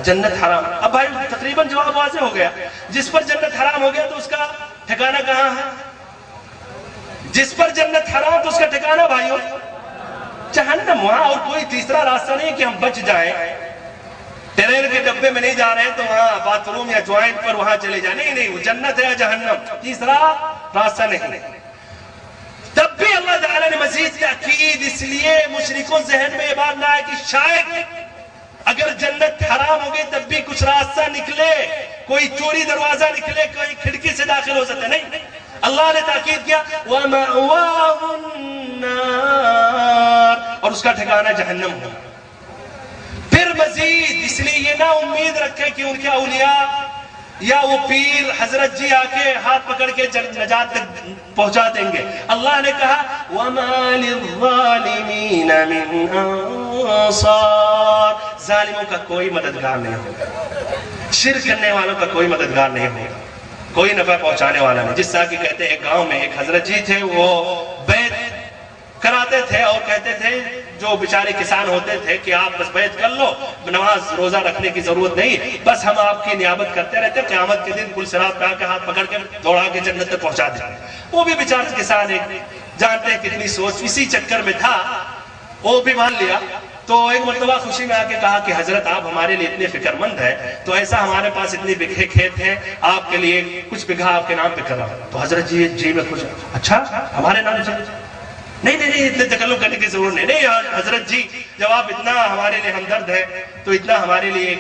جنت حرام، اب بھائی تقریباً جواب واضح ہو گیا۔ جس پر جنت حرام ہو گیا تو اس کا ٹھکانہ کہاں ہے؟ جس پر جنت حرام تو اس کا ٹھکانہ بھائیو جہنم۔ وہاں اور کوئی تیسرا راستہ نہیں کہ ہم بچ جائیں، ٹرین کے ڈبے میں نہیں جا رہے ہیں تو وہاں باتھ روم یا جوائنٹ پر وہاں چلے جائیں، نہیں وہ جنت ہے یا جہنم، تیسرا راستہ نہیں۔ تب بھی اللہ تعالیٰ نے مزید تاکید اس لیے مشرکوں ذہن میں یہ بات نہ آئے کہ شاید اگر جنت حرام ہوگی تب بھی کچھ راستہ نکلے، کوئی چوری دروازہ نکلے، کوئی کھڑکی سے داخل ہو سکتے، نہیں۔ اللہ نے تاکید کیا وَمَأْوَاهُ النَّارِ، اور اس کا ٹھکانہ جہنم ہو۔ پھر مزید اس لیے یہ نہ امید رکھے کہ ان کے اولیاء یا وہ پیر حضرت جی آ کے ہاتھ پکڑ کے نجات تک پہنچا دیں گے۔ اللہ نے کہا وَمَا لِلظَّالِمِينَ مِنْ أَنصَارٍ، ظالموں کا کوئی مددگار نہیں ہوگا، شرک کرنے والوں کا کوئی مددگار نہیں ہوگا، کوئی نفع پہنچانے والا نہیں۔ جس طرح کہ کہتے ہیں ایک گاؤں میں ایک حضرت جی تھے، وہ بیعت کراتے تھے اور کہتے تھے جو بیچارے کسان ہوتے تھے کہ آپ بس بیعت کر لو، نماز روزہ رکھنے کی ضرورت نہیں، بس ہم آپ کی نیابت کرتے رہتے، قیامت کے دن پل صراط پہ آ کے ہاتھ پکڑ کے دوڑا کے جنت تک پہنچا دیں۔ وہ بھی بیچارے کسان ایک جانتے ہیں کتنی سوچ اسی چکر میں تھا، وہ بھی مان لیا۔ تو ایک مرتبہ خوشی میں آ کے کہا کہ حضرت آپ ہمارے لیے اتنے فکر مند ہیں، تو ایسا ہمارے پاس اتنے بکھے کھیت ہیں، آپ کے لیے کچھ بگھا آپ کے نام پہ کر رہا ہوں۔ تو حضرت جی میں خوش، اچھا ہمارے نام سے؟ نہیں اتنے تکلف کرنے کی ضرورت نہیں حضرت جی، جب آپ اتنا ہمارے لیے ہمدرد ہے تو اتنا ہمارے لیے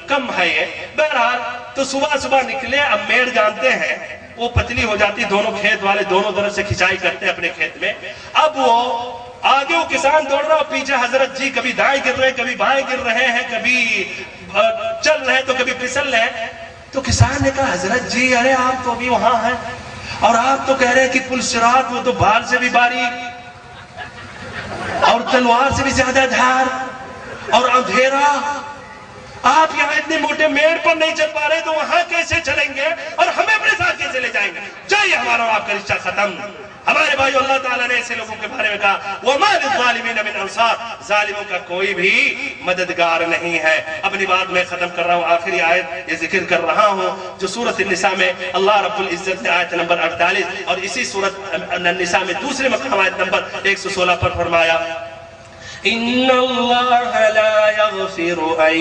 کم ہے یہ۔ بہرحال تو صبح نکلے، اب میڑ جانتے ہیں وہ پتلی ہو جاتی، دونوں کھیت والے دونوں طرف سے کھچائی کرتے ہیں اپنے کھیت میں۔ اب وہ آگے وہ کسان دوڑ رہا اور پیچھے حضرت جی کبھی دائیں گر رہے ہیں، کبھی بائیں گر رہے ہیں، کبھی چل رہے ہیں تو کبھی پھسل رہے ہیں۔ تو کسان نے کہا حضرت جی ارے آپ تو ابھی وہاں ہیں اور آپ تو کہہ رہے ہیں کہ پل صراط وہ تو بال سے بھی باریک اور تلوار سے بھی زیادہ دھار اور اندھیرا، آپ یہاں اتنے موٹے میڑ پر نہیں چل پا رہے تو وہاں کیسے چلیں گے اور ہمیں اپنے ساتھ کیسے لے جائیں گے؟ جائیے ہمارا آپ کا رشتہ ختم۔ ہمارے بھائی اللہ تعالیٰ نے ایسے لوگوں کے بارے میں کہا وَمَا لِلظَّالِمِينَ مِنْ أَنصَارٍ، ظالموں کا کوئی بھی مددگار نہیں ہے۔ اپنی بات میں ختم کر رہا ہوں، آخری آیت یہ ذکر کر رہا ہوں جو سورۃ النساء میں اللہ رب العزت نے آیت نمبر 48 اور اسی سورۃ النساء میں دوسرے مقام آیت نمبر 116 پر فرمایا إِنَّ اللَّهَ لَا يَغْفِرُ أَن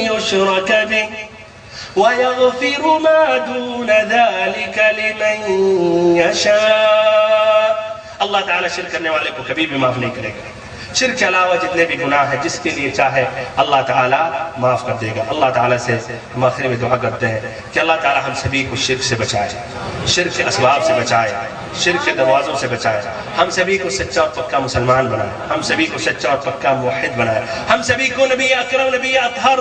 يُشْرَكَ بِهِ وَيَغْفِرُ مَا دُونَ ذَلِكَ لِمَن يَشَاءُ. اللہ تعالیٰ شرک کرنے والے کو کبھی بھی معاف نہیں کرے گا. شرک کے علاوہ جتنے بھی گناہ ہیں جس کے لیے چاہے اللہ تعالیٰ معاف کر دے گا. اللہ تعالیٰ سے ہم آخر میں دعا کرتے ہیں کہ اللہ تعالیٰ ہم سبھی کو شرک سے بچائے, شرک کے اسباب سے بچائے, شرک کے دروازوں سے بچائے, ہم سبھی کو سچا اور پکا مسلمان بنائے, ہم سبھی کو سچا اور پکا موحد بنائے, ہم سبھی کو نبی اکرم نبی اطہر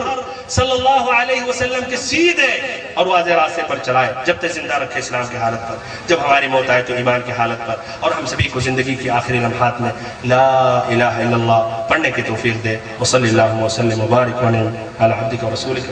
صلی اللہ علیہ وسلم کے سیدھے اور واضح راستے پر چلائے جب تک زندہ رکھے اسلام کی حالت پر, جب ہماری موت آئے تو ایمان کی حالت پر, اور ہم سبھی کو زندگی کی آخری لمحات میں لا الہ الا اللہ پڑھنے کی توفیق دے. وصلی اللہ وسلم وبارک علی عبدک و رسولک.